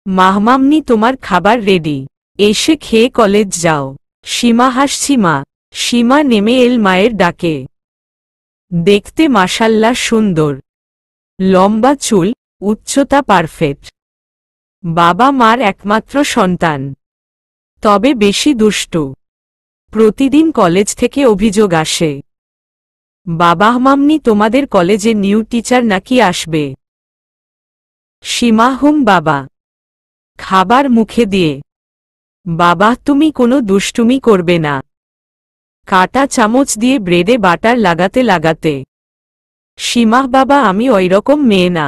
মাহমামনি তোমার খাবার রেডি, এসে খেয়ে কলেজ যাও। সীমা হাসছি মা। সীমা নেমে এল মায়ের ডাকে। দেখতে মাশাল্লাহ সুন্দর, লম্বা চুল, উচ্চতা পারফেক্ট। বাবা মার একমাত্র সন্তান, তবে বেশি দুষ্টু। প্রতিদিন কলেজ থেকে অভিযোগ আসে, বাবা মামনি তোমাদের কলেজে নিউ টিচার নাকি আসবে। সীমা হুম বাবা। খাবার মুখে দিয়ে, বাবা তুমি কোনো দুষ্টুমি করবে না। কাটা চামচ দিয়ে ব্রেডে বাটার লাগাতে লাগাতে, সীমা বাবা আমি ওইরকম মেয়ে না,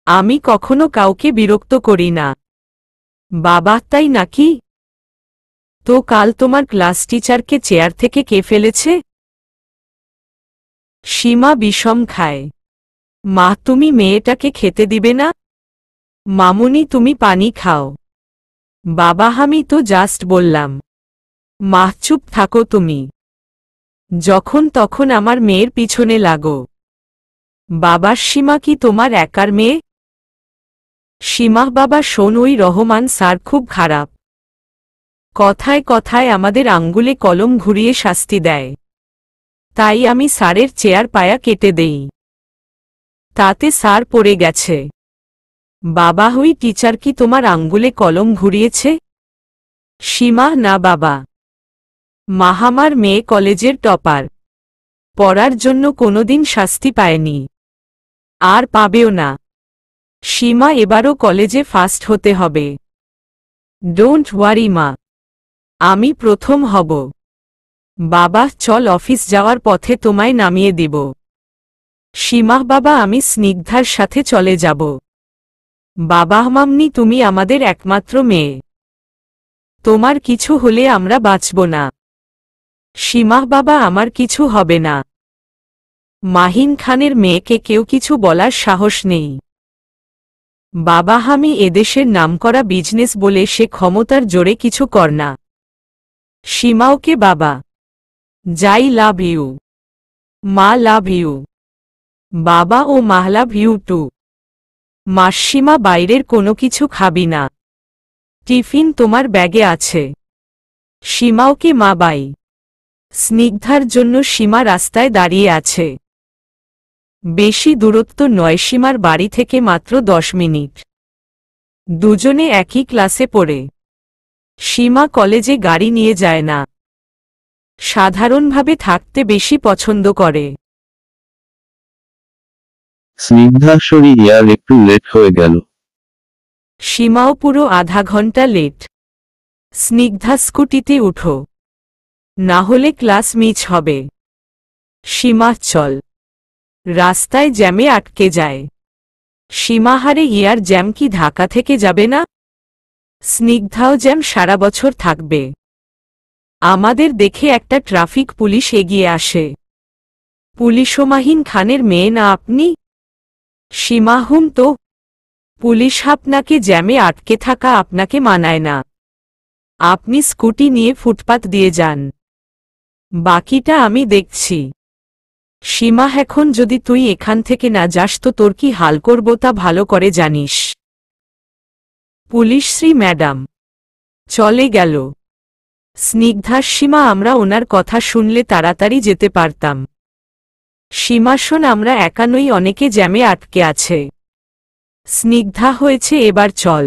আমি কখনো কাউকে বিরক্ত করি না। বাবা তাই নাকি? তো কাল তোমার ক্লাস টিচারকে চেয়ার থেকে কে ফেলেছে? সীমা বিষম খায়। মা তুমি মেয়েটাকে খেতে দিবে না? মামুনি তুমি পানি খাও। বাবা আমি তো জাস্ট বললাম। মা চুপ থাকো তুমি, যখন তখন আমার মেয়ের পিছনে লাগো। বাবার সীমা কি তোমার একার মেয়ে? সীমা বাবা শোন ওই রহমান স্যার খুব খারাপ, কথায় কথায় আমাদের আঙ্গুলে কলম ঘুরিয়ে শাস্তি দেয়, তাই আমি স্যারের চেয়ার পায়া কেটে দেই। তাতে স্যার পড়ে গেছে। বাবা ওই টিচার কি তোমার আঙ্গুলে কলম ঘুরিয়েছে? সীমা না বাবা। মাহামার মেয়ে কলেজের টপার, পড়ার জন্য কোনোদিন শাস্তি পায়নি, আর পাবেও না। সীমা এবারও কলেজে ফার্স্ট হতে হবে। ডোন্ট ওয়ারি মা, আমি প্রথম হব। বাবা চল অফিস যাওয়ার পথে তোমায় নামিয়ে দিব। সীমা বাবা আমি স্নিগ্ধার সাথে চলে যাব। বাবা মামনি তুমি আমাদের একমাত্র মেয়ে, তোমার কিছু হলে আমরা বাঁচব না। সীমা বাবা আমার কিছু হবে না। মাহিন খানের মেয়েকে কেউ কিছু বলার সাহস নেই। বাবা আমি এদেশের নামকরা বিজনেস বলে সে ক্ষমতার জোরে কিছু কর না। সীমাওকে বাবা। যাই লাভ ইউ। মা লাভ ইউ। বাবা ও মা লাভ ইউ টু। মাসীমা বাইরের কোনো কিছু খাবি না, টিফিন তোমার ব্যাগে আছে। সীমাওকে মা বাই। স্নিগ্ধার জন্য সীমা রাস্তায় দাঁড়িয়ে আছে। বেশি দূরত্ব নয়, সীমার বাড়ি থেকে মাত্র 10 মিনিট। দুজনে একই ক্লাসে পড়ে। সীমা কলেজে গাড়ি নিয়ে যায় না, সাধারণভাবে থাকতে বেশি পছন্দ করে। স্নিগ্ধা সরি ইয়ার একটু লেট হয়ে গেল। সীমাও পুরো আধা ঘন্টা লেট। স্নিগ্ধা স্কুটিতে উঠো, না হলে ক্লাস মিস হবে। সীমা চল। রাস্তায় জ্যামে আটকে যায়। সীমাহারে ইয়ার জ্যাম কি ঢাকা থেকে যাবে না? স্নিগ্ধাও জ্যাম সারা বছর থাকবে। আমাদের দেখে একটা ট্রাফিক পুলিশ এগিয়ে আসে। পুলিশও মাহিন খানের মেয়ে না আপনি? সীমা হুম তো। পুলিশ আপনাকে জ্যামে আটকে থাকা আপনাকে মানায় না, আপনি স্কুটি নিয়ে ফুটপাত দিয়ে যান, বাকিটা আমি দেখছি। সীমা এখন যদি তুই এখান থেকে না যাস তো তোর কি হাল করব তা ভালো করে জানিস। পুলিশ শ্রী ম্যাডাম চলে গেল। স্নিগ্ধার সীমা আমরা ওনার কথা শুনলে তাড়াতাড়ি যেতে পারতাম। সীমা শোন আমরা একা নই, অনেকে জ্যামে আটকে আছে। স্নিগ্ধা হয়েছে এবার চল,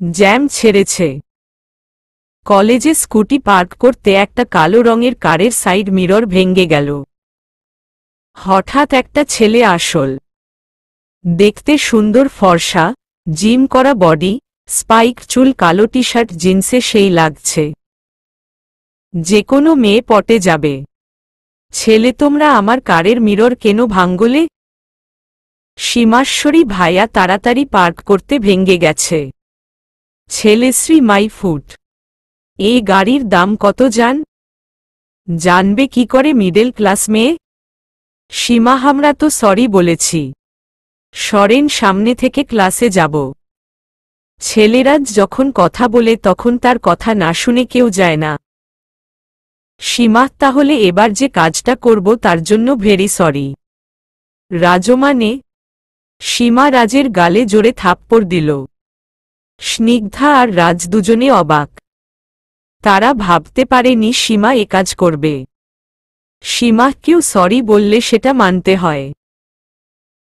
জ্যাম ছেড়েছে। কলেজে স্কুটি পার্ক করতে একটা কালো রঙের কারের সাইড মিরর ভেঙে গেল। হঠাৎ একটা ছেলে আসল, দেখতে সুন্দর, ফর্সা, জিম করা বডি, স্পাইক চুল, কালো টি শার্ট, জিন্সে সেই লাগছে যে কোনো মেয়ে পটে যাবে। ছেলে তোমরা আমার কারের মিরর কেন ভাঙলে? সীমাশ্বরী ভাইয়া তাড়াতাড়ি পার্ক করতে ভেঙে গেছে। ছেলে শ্রী মাই ফুট। এই গাড়ির দাম কত জানবে কি করে মিডল ক্লাস মেয়ে? সীমা আমরা তো সরি বলেছি, সরেন সামনে থেকে ক্লাসে যাব। ছেলেরা যখন কথা বলে তখন তার কথা না শুনে কেউ যায় না। সীমা তাহলে এবার যে কাজটা করব তার জন্য ভেরি সরি। রাজমানে? সীমা রাজের গালে জোরে থাপ্পড় দিল। স্নিগ্ধা আর রাজ দুজনে অবাক। তারা ভাবতে পারেনি সীমা এ কাজ করবে। সীমা কেউ সরি বললে সেটা মানতে হয়।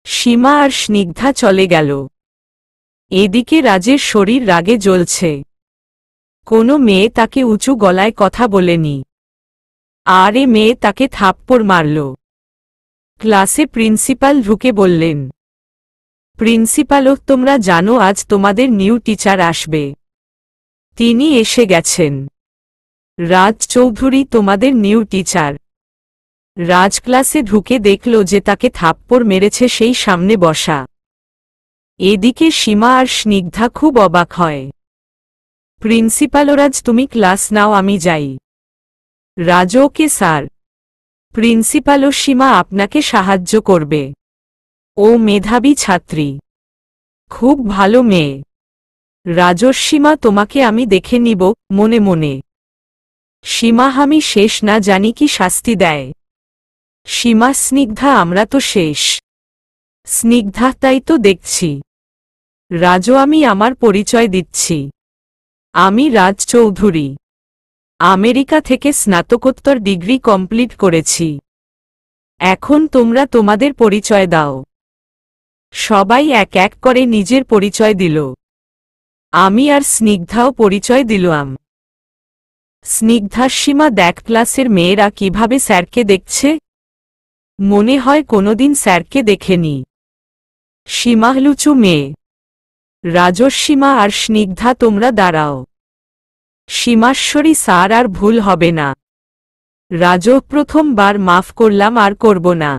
সীমা আর স্নিগ্ধা চলে গেল। এদিকে রাজের শরীর রাগে জ্বলছে। কোনো মেয়ে তাকে উঁচু গলায় কথা বলেনি, আর এ মেয়ে তাকে থাপ্পড় মারল। ক্লাসে প্রিন্সিপাল ঢুকে বললেন, প্রিন্সিপালও, তোমরা জানো আজ তোমাদের নিউ টিচার আসবে। তিনি এসে গেছেন। রাজ চৌধুরী তোমাদের নিউ টিচার। রাজ ক্লাসে ঢুকে দেখল যে তাকে থাপ্পড় মেরেছে সেই সামনে বসা। এদিকে সীমা আর স্নিগ্ধা খুব অবাক হয়। প্রিন্সিপালও, রাজ তুমি ক্লাস নাও, আমি যাই। রাজ, ওকে স্যার। প্রিন্সিপালও, সীমা আপনাকে সাহায্য করবে। ও মেধাবী ছাত্রী, খুব ভালো মেয়ে। রাজস্বীমা, তোমাকে আমি দেখে নিব মনে মনে। সীমা, আমি শেষ না জানি কি শাস্তি দেয়। সীমা, স্নিগ্ধা, আমরা তো শেষ। স্নিগ্ধা, তাই তো দেখছি। রাজও, আমি আমার পরিচয় দিচ্ছি। আমি রাজ চৌধুরী। আমেরিকা থেকে স্নাতকোত্তর ডিগ্রি কমপ্লিট করেছি। এখন তোমরা তোমাদের পরিচয় দাও। সবাই এক এক করে নিজের পরিচয় দিল। আমি আর স্নিগ্ধাও পরিচয় দিলাম। স্নিগ্ধা, সীমা, দেখ ক্লাসের মেয়েরা কিভাবে স্যারকে দেখছে। মনে হয় কোনোদিন স্যারকে দেখেনি। সীমা লুচু মেয়ে। রাজস্বীমা আর স্নিগ্ধা, তোমরা দাঁড়াও। সীমাশ্বরী, স্যার আর ভুল হবে না। রাজ, প্রথমবার মাফ করলাম, আর করব না।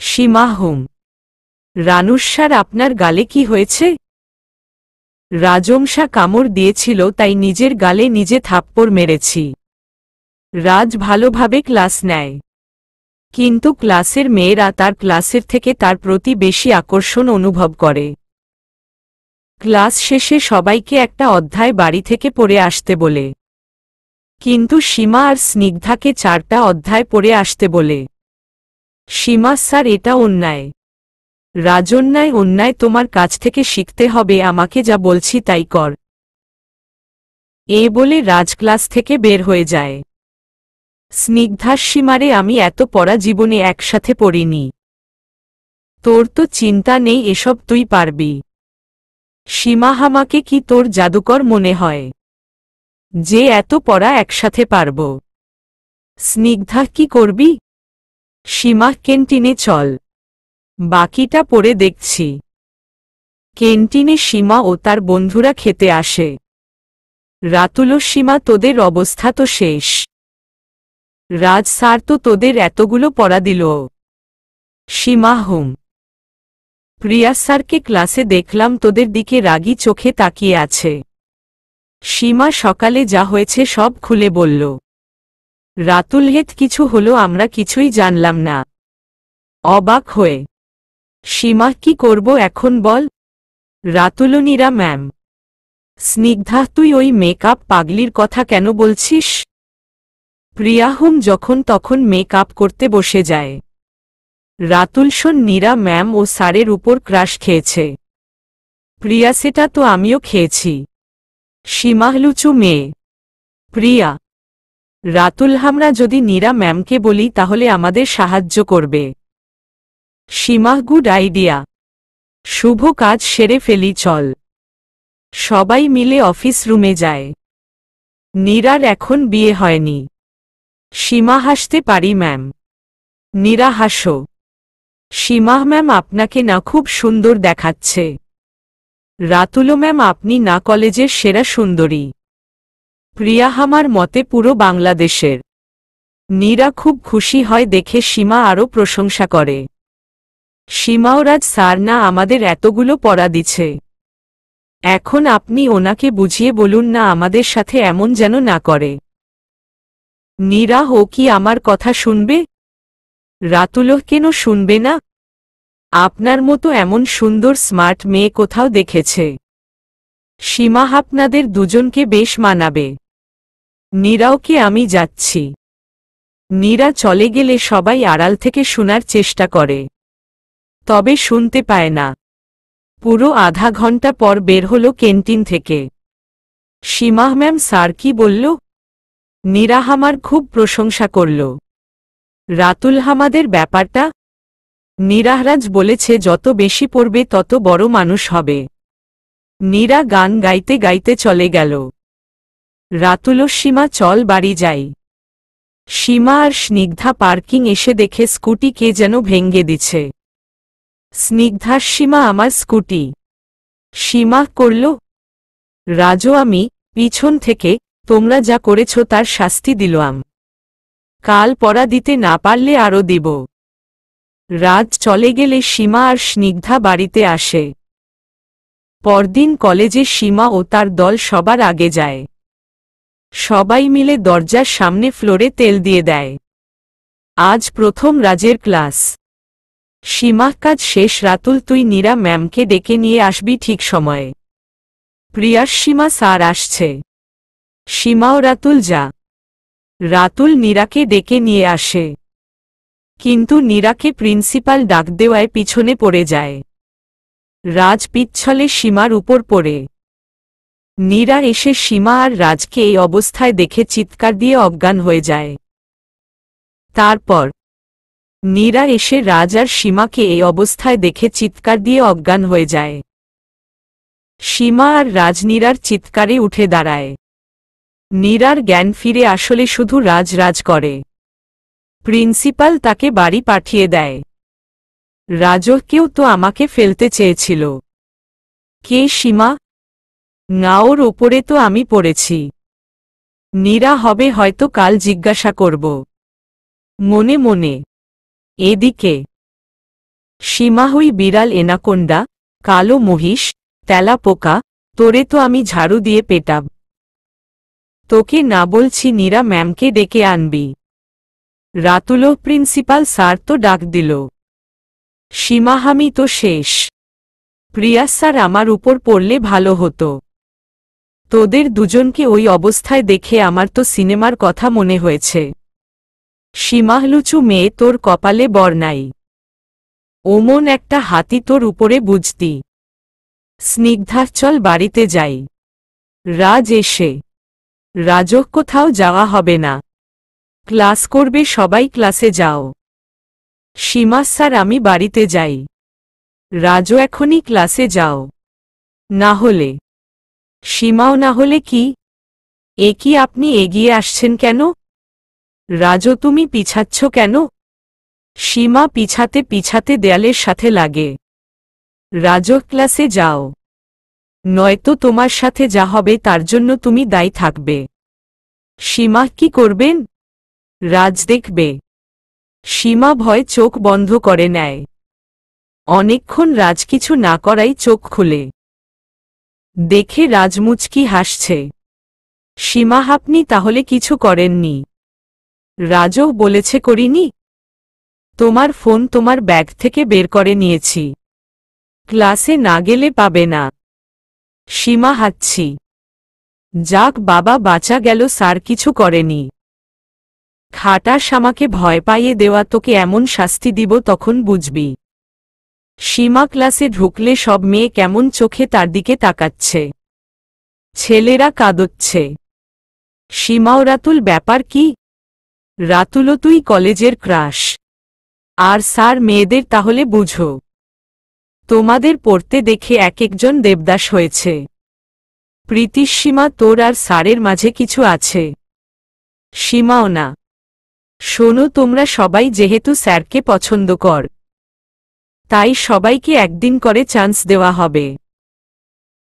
সীমা, হুম। রানুস্যার, আপনার গালে কি হয়েছে? রাজংশা কামড় দিয়েছিল, তাই নিজের গালে নিজে থাপ্পড় মেরেছি। রাজ ভালোভাবে ক্লাস নেয়, কিন্তু ক্লাসের মেয়েরা তার ক্লাসের থেকে তার প্রতি বেশি আকর্ষণ অনুভব করে। ক্লাস শেষে সবাইকে একটা অধ্যায় বাড়ি থেকে পড়ে আসতে বলে, কিন্তু সীমা আর স্নিগ্ধাকে 4টা অধ্যায় পড়ে আসতে বলে। সীমা, স্যার, এটা অন্যায়। রাজন্যায় অন্যায় তোমার কাছ থেকে শিখতে হবে, আমাকে যা বলছি তাই কর। এ বলে রাজ ক্লাস থেকে বের হয়ে যায়। স্নিগ্ধার, সীমারে, আমি এত পড়া জীবনে একসাথে পড়িনি। তোর তো চিন্তা নেই, এসব তুই পারবি। সীমা, আমাকে কি তোর জাদুকর মনে হয় যে এত পড়া একসাথে পারব? স্নিগ্ধা, কি করবি? সীমা, ক্যান্টিনে চল, বাকিটা পড়ে দেখছি। ক্যান্টিনে সীমা ও তার বন্ধুরা খেতে আসে। রাতুল, সীমা, তোদের অবস্থা তো শেষ। রাজ, স্যার তো তোদের এতগুলো পড়া দিল। সীমা, হুম। প্রিয়া, স্যারকে ক্লাসে দেখলাম তোদের দিকে রাগী চোখে তাকিয়ে আছে। সীমা, সকালে যা হয়েছে সব খুলে বলল। রাতুল, হেত কিছু হলো, আমরা কিছুই জানলাম না। অবাক হয়ে সীমা, কি করব এখন বল? রাতুল, নীরা ম্যাম। স্নিগ্ধা, তুই ওই মেকআপ পাগলির কথা কেন বলছিস? প্রিয়া, হুম, যখন তখন মেকআপ করতে বসে যায়। রাতুল, শোন, নীরা ম্যাম ও স্যারের উপর ক্রাশ খেয়েছে। প্রিয়া, সেটা তো আমিও খেয়েছি। সীমা, লুচু মেয়ে। প্রিয়া, রাতুল, আমরা যদি নীরা ম্যামকে বলি তাহলে আমাদের সাহায্য করবে। সীমা, গুড আইডিয়া। শুভ কাজ সেরে ফেলি, চল। সবাই মিলে অফিস রুমে যায়। নীরার এখন বিয়ে হয়নি। সীমা, হাসতে পারি ম্যাম। নীরা, হাসো। সীমা, ম্যাম, আপনাকে না খুব সুন্দর দেখাচ্ছে। রাতুল, ম্যাম, আপনি না কলেজের সেরা সুন্দরী। প্রিয়া, আমার মতে পুরো বাংলাদেশের। নীরা খুব খুশি হয় দেখে সীমা আরও প্রশংসা করে। সীমাও, রাজ স্যার না আমাদের এতগুলো পড়া দিচ্ছে। এখন আপনি ওনাকে বুঝিয়ে বলুন না আমাদের সাথে এমন যেন না করে। নীরা, ও কি আমার কথা শুনবে? রাতুল, কেন শুনবে না? আপনার মতো এমন সুন্দর স্মার্ট মেয়ে কোথাও দেখেছে? সীমা, আপনাদের দুজনকে বেশ মানাবে। নীরাওকে, আমি যাচ্ছি। নীরা চলে গেলে সবাই আড়াল থেকে শোনার চেষ্টা করে, তবে শুনতে পায় না। পুরো আধা ঘন্টা পর বের হলো ক্যান্টিন থেকে। সীমা ম্যাম স্যার কি বলল? নীরা আমার খুব প্রশংসা করল। রাতুল হামাদের ব্যাপারটা? নীরাহরাজ বলেছে যত বেশি পড়বে তত বড় মানুষ হবে। নীরা গান গাইতে গাইতে চলে গেল। রাতুল ও সীমা চল বাড়ি যাই। সীমা আর স্নিগ্ধা পার্কিং এসে দেখে স্কুটি কে যেন ভেঙ্গে দিছে। স্নিগ্ধার সীমা আমার স্কুটি। সীমা করল। রাজু আমি পিছন থেকে তোমরা যা করেছ তার শাস্তি দিলাম। কাল পড়া দিতে না পারলে আরও দিব। রাত চলে গেলে সীমা আর স্নিগ্ধা বাড়িতে আসে। পরদিন কলেজে সীমা ও তার দল সবার আগে যায়। সবাই মিলে দরজার সামনে ফ্লোরে তেল দিয়ে দেয়। আজ প্রথম রাজের ক্লাস। সীমা কাজ শেষ। রাতুল তুই নীরা ম্যামকে ডেকে নিয়ে আসবি ঠিক সময়ে। প্রিয়ার সীমা স্যার আসছে। সীমা ও রাতুল যা। রাতুল নীরাকে ডেকে নিয়ে আসে। কিন্তু নীরাকে প্রিন্সিপাল ডাক দেওয়ায় পিছনে পড়ে যায়। রাজ পিচ্ছলে সীমার উপর পড়ে। নীরা এসে সীমা আর রাজকে এই অবস্থায় দেখে চিৎকার দিয়ে অজ্ঞান হয়ে যায়। তারপর নীরা এসে রাজ আর সীমাকে এই অবস্থায় দেখে চিৎকার দিয়ে অজ্ঞান হয়ে যায়। সীমা আর রাজ নীরার চিৎকারে উঠে দাঁড়ায়। নীরার জ্ঞান ফিরে আসলে শুধু রাজ রাজ করে। প্রিন্সিপাল তাকে বাড়ি পাঠিয়ে দেয়। রাজকেও তো আমাকে ফেলতে চেয়েছিল। কে সীমা? না, ওর ওপরে তো আমি পড়েছি। নীরা হবে হয়তো কাল জিজ্ঞাসা করব মনে মনে। এদিকে সীমা হই বিড়াল এনাকোন্ডা, কালো মহিষ, তেলা পোকা, তোরে তো আমি ঝাড়ু দিয়ে পেটাব। তোকে না বলছি নীরা ম্যামকে ডেকে আনবি। রাতুল প্রিন্সিপাল স্যার তো ডাক দিল। সীমা আমি তো শেষ। প্রিয়া স্যার আমার উপর পড়লে ভালো হতো। তোদের দুজনকে ওই অবস্থায় দেখে আমার তো সিনেমার কথা মনে হয়েছে। সীমাহলুচু মেয়ে, তোর কপালে বর নাই। ওমন একটা হাতি তোর উপরে বুঝতি। স্নিগ্ধা চল বাড়িতে যাই। রাজ এসে। রাজক কোথাও যাওয়া হবে না। ক্লাস করবে সবাই, ক্লাসে যাও। সীমা স্যার আমি বাড়িতে যাই। রাজও এখনই ক্লাসে যাও। না হলে? সীমাও না হলে কি? এ কি আপনি এগিয়ে আসছেন কেন? রাজও তুমি পিছাচ্ছ কেন? সীমা পিছাতে পিছাতে দেয়ালের সাথে লাগে। রাজও ক্লাসে যাও, নয়তো তোমার সাথে যা হবে তার জন্য তুমি দায়ী থাকবে। সীমা কি করবেন? রাজ দেখবে। সীমা ভয় চোখ বন্ধ করে নেয়। অনেকক্ষণ রাজ কিছু না করাই চোখ খুলে দেখে রাজ মুচকি হাসছে। সীমা আপনি তাহলে কিছু করেননি? রাজও বলেছে করিনি। তোমার ফোন তোমার ব্যাগ থেকে বের করে নিয়েছি। ক্লাসে না গেলে পাবে না। সীমা হাঁচছি। যাক বাবা, বাঁচা গেল, স্যার কিছু করেনি। খাটাস আমাকে ভয় পাইয়ে দেওয়া, তোকে এমন শাস্তি দিব তখন বুঝবি। সীমা ক্লাসে ঢুকলে সব মেয়ে কেমন চোখে তার দিকে তাকাচ্ছে। ছেলেরা কাঁদচ্ছে। সীমাও রাতুল ব্যাপার কি? রাতুলও তুই কলেজের ক্রাশ। আর স্যার মেয়েদের তাহলে বুঝো। তোমাদের পড়তে দেখে এক একজন দেবদাস হয়েছে। প্রীতি সীমা, তোর আর স্যারের মাঝে কিছু আছে? সীমাও না। শোনো, তোমরা সবাই যেহেতু স্যারকে পছন্দ কর, তাই সবাইকে একদিন করে চান্স দেওয়া হবে।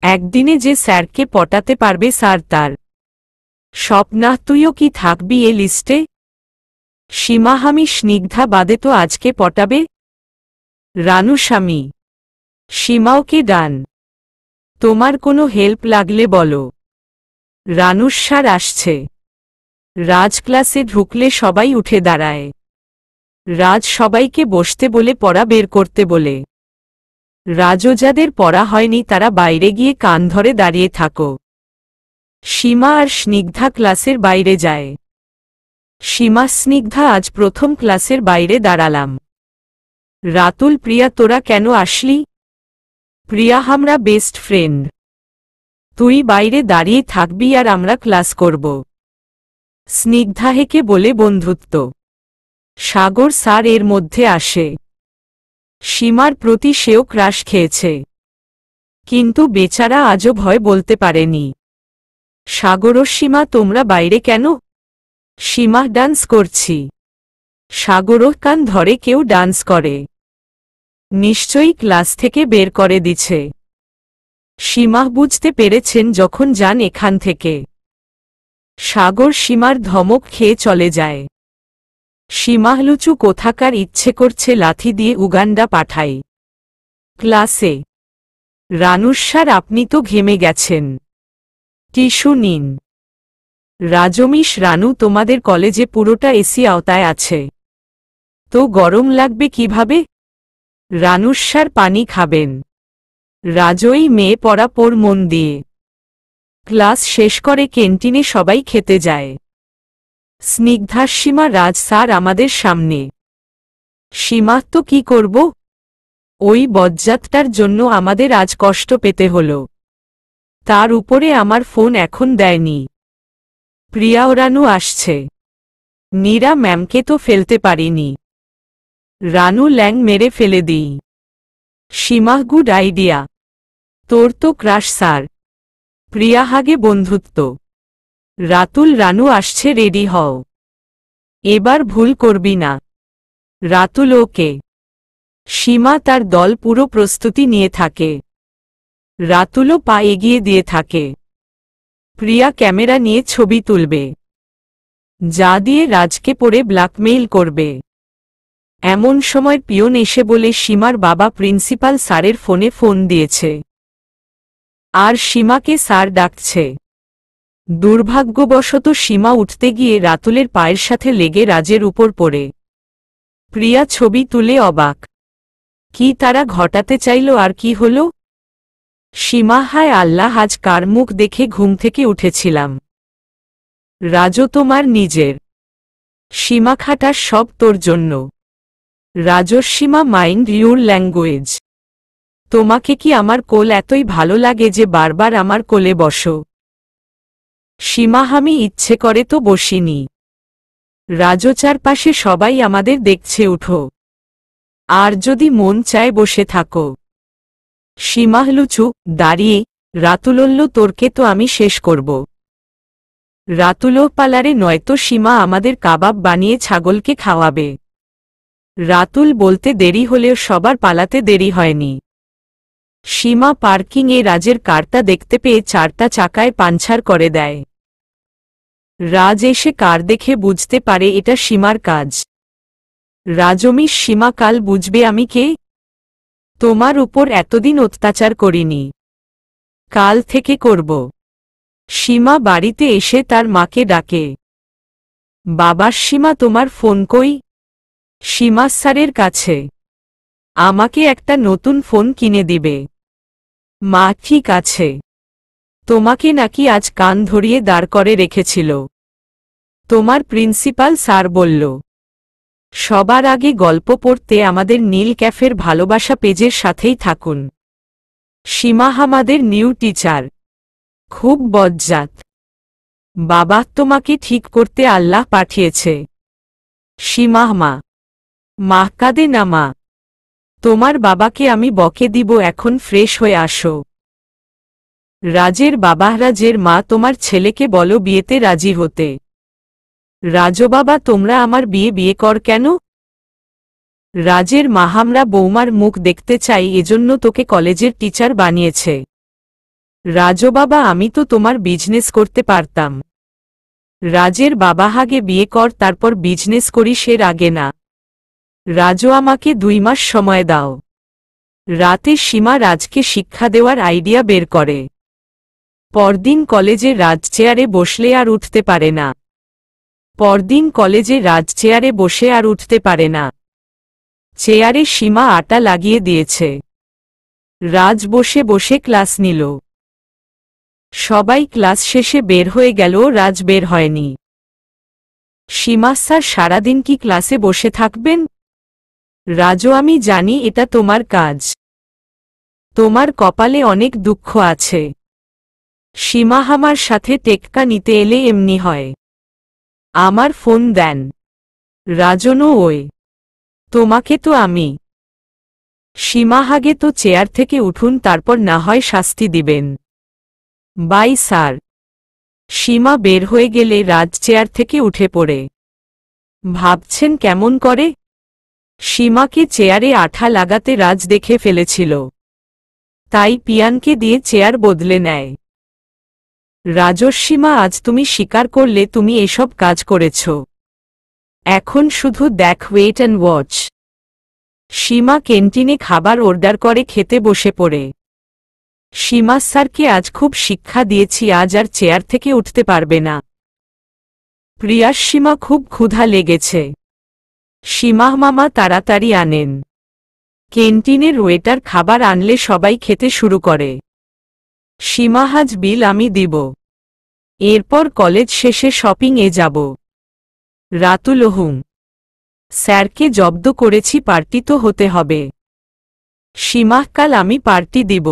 একদিনে যে স্যারকে পটাতে পারবে স্যার তার। স্বপ্না তুইও কি থাকবি এ লিস্টে? সীমা আমি স্নিগ্ধা বাদে তো আজকে পটাবে। রানু স্বামী। সীমাওকে ডান। তোমার কোনো হেল্প লাগলে বলো। রানুর স্যার আসছে। রাজ ক্লাসে ঢুকলে সবাই উঠে দাঁড়ায়। রাজ সবাইকে বসতে বলে পড়া বের করতে বলে। রাজও যাদের পড়া হয়নি তারা বাইরে গিয়ে কান ধরে দাঁড়িয়ে থাকো। সীমা আর স্নিগ্ধা ক্লাসের বাইরে যায়। সীমা স্নিগ্ধা আজ প্রথম ক্লাসের বাইরে দাঁড়ালাম। রাতুল প্রিয়া তোরা কেন আসলি? প্রিয়া আমরা বেস্ট ফ্রেন্ড। তুই বাইরে দাঁড়িয়ে থাকবি আর আমরা ক্লাস করব। স্নিগ্ধা হেকে বলে বন্ধুত্ব। সাগর স্যার এর মধ্যে আসে। সীমার প্রতি সেও ক্রাশ খেয়েছে, কিন্তু বেচারা আজও ভয় বলতে পারেনি। সাগর ও সীমা তোমরা বাইরে কেন? সীমা ডান্স করছি। সাগরও কান ধরে কেউ ডান্স করে, নিশ্চয়ই ক্লাস থেকে বের করে দিছে। সীমা বুঝতে পেরেছেন যখন যান এখান থেকে। সাগর সীমার ধমক খেয়ে চলে যায়। সীমা লুচু কোথাকার ইচ্ছে করছে লাথি দিয়ে উগান্ডা পাঠাই। ক্লাসে রানুর স্যার আপনি তো ঘেমে গেছেন, টিস্যু নিন। রাজমিশ রানু তোমাদের কলেজে পুরোটা এসি আওতায় আছে, তো গরম লাগবে কিভাবে? রানুর স্যার পানি খাবেন। রাজই মেয়ে পড়া পড় মন দিয়ে। ক্লাস শেষ করে ক্যান্টিনে সবাই খেতে যায়। স্নিগ্ধার সীমা রাজ স্যার আমাদের সামনে। সীমা তো কি করব? ওই বজ্জাতটার জন্য আমাদের আজ কষ্ট পেতে হল। তার উপরে আমার ফোন এখন দেয়নি। প্রিয়া ও রানু আসছে। নীরা ম্যামকে তো ফেলতে পারিনি। রানু ল্যাং মেরে ফেলে দিই। সীমা গুড আইডিয়া। তোর তো ক্রাশ স্যার। প্রিয়া হাগে বন্ধুত্ব। রাতুল রানু আসছে রেডি হও, এবার ভুল করবি না। রাতুল ওকে। সীমা তার দল পুরো প্রস্তুতি নিয়ে থাকে। রাতুলও পা এগিয়ে দিয়ে থাকে। প্রিয়া ক্যামেরা নিয়ে ছবি তুলবে, যা দিয়ে রাজকে পড়ে ব্ল্যাকমেইল করবে। এমন সময় পিয়ন এসে বলে সীমার বাবা প্রিন্সিপাল স্যারের ফোনে ফোন দিয়েছে, আর সীমাকে স্যার ডাকছে। দুর্ভাগ্যবশত সীমা উঠতে গিয়ে রাতুলের পায়ের সাথে লেগে রাজের উপর পড়ে। প্রিয়া ছবি তুলে অবাক। কি তারা ঘটাতে চাইল আর কি হল? সীমা হায় আল্লাহ, আজ কার মুখ দেখে ঘুম থেকে উঠেছিলাম। রাজও তোমার নিজের। সীমা খাটার সব তোর জন্য। রাজস্বীমা মাইন্ড ইউর ল্যাঙ্গুয়েজ। তোমাকে কি আমার কোল এতই ভালো লাগে যে বারবার আমার কোলে বসো? সীমা আমি ইচ্ছে করে তো বসিনি। রাজো চারপাশে সবাই আমাদের দেখছে উঠো, আর যদি মন চায় বসে থাকো। সীমা লুচু দাঁড়িয়ে। রাতুলল্ল তোরকে তো আমি শেষ করব। রাতুলো পালারে নয়তো সীমা আমাদের কাবাব বানিয়ে ছাগলকে খাওয়াবে। রাতুল বলতে দেরি হলেও সবার পালাতে দেরি হয়নি। সীমা পার্কিংয়ে রাজের কারটা দেখতে পেয়ে চারটা চাকায় পাঞ্চার করে দেয়। রাজ এসে কার দেখে বুঝতে পারে এটা সীমার কাজ। রাজমিশ সীমা কাল বুঝবে আমি কে। তোমার উপর এতদিন অত্যাচার করিনি, কাল থেকে করব। সীমা বাড়িতে এসে তার মাকে ডাকে। বাবার সীমা তোমার ফোন কই? সীমা স্যারের কাছে। আমাকে একটা নতুন ফোন কিনে দিবে। মা ঠিক আছে। তোমাকে নাকি আজ কান ধরিয়ে দাঁড় করে রেখেছিল। তোমার প্রিন্সিপাল স্যার বলল। সবার আগে গল্প পড়তে আমাদের নীল ক্যাফের ভালোবাসা পেজের সাথেই থাকুন। সীমা আমাদের নিউ টিচার, খুব বজ্জাত। বাবা তোমাকে ঠিক করতে আল্লাহ পাঠিয়েছে। সীমা মা কাঁদে না মা। তোমার বাবাকে আমি বকে দিব, এখন ফ্রেশ হয়ে আসো। রাজের বাবা রাজের মা তোমার ছেলেকে বলো বিয়েতে রাজি হতে। রাজো বাবা তোমরা আমার বিয়ে কর কেন? রাজের মা আমরা বৌমার মুখ দেখতে চাই, এজন্য তোকে কলেজের টিচার বানিয়েছে। রাজো বাবা আমি তো তোমার বিজনেস করতে পারতাম। রাজের বাবা আগে বিয়ে কর তারপর বিজনেস করিস, এর আগে না। রাজো আমাকে 2 মাস সময় দাও। রাতে সীমা রাজকে শিক্ষা দেওয়ার আইডিয়া বের করে। পরদিন কলেজে রাজ চেয়ারে বসলে আর উঠতে পারে না। পরদিন কলেজে রাজ চেয়ারে বসে আর উঠতে পারে না। চেয়ারে সীমা আটা লাগিয়ে দিয়েছে। রাজ বসে বসে ক্লাস নিল। সবাই ক্লাস শেষে বের হয়ে গেল, রাজ বের হয়নি। সীমা স্যার সারাদিন কি ক্লাসে বসে থাকবেন? রাজও আমি জানি এটা তোমার কাজ। তোমার কপালে অনেক দুঃখ আছে। সীমা আমার সাথে টেক্কা নিতে এলে এমনি হয়। আমার ফোন দেন। রাজনও ওই। তোমাকে তো আমি। সীমা আগে তো চেয়ার থেকে উঠুন, তারপর না হয় শাস্তি দিবেন। By sir. সীমা বের হয়ে গেলে রাজ চেয়ার থেকে উঠে পড়ে। ভাবছেন কেমন করে? সীমাকে চেয়ারে আঠা লাগাতে রাজ দেখে ফেলেছিল, তাই পিয়ানকে দিয়ে চেয়ার বদলে নেয়। রাজস্বীমা, আজ তুমি স্বীকার করলে তুমি এসব কাজ করেছ। এখন শুধু দেখ, ওয়েট অ্যান্ড ওয়াচ। সীমা ক্যান্টিনে খাবার অর্ডার করে খেতে বসে পড়ে। সীমা স্যারকে আজ খুব শিক্ষা দিয়েছি, আজ আর চেয়ার থেকে উঠতে পারবে না। প্রিয়ার সীমা খুব ক্ষুধা লেগেছে। সীমা মামা তাড়াতাড়ি আনেন। ক্যান্টিনের ওয়েটার খাবার আনলে সবাই খেতে শুরু করে। সীমা, আজ বিল আমি দিব। এরপর কলেজ শেষে শপিং-এ যাব। রাতুল, হুম। স্যারকে জব্দ করেছি, পার্টি তো হতে হবে। সীমা, কাল আমি পার্টি দিব।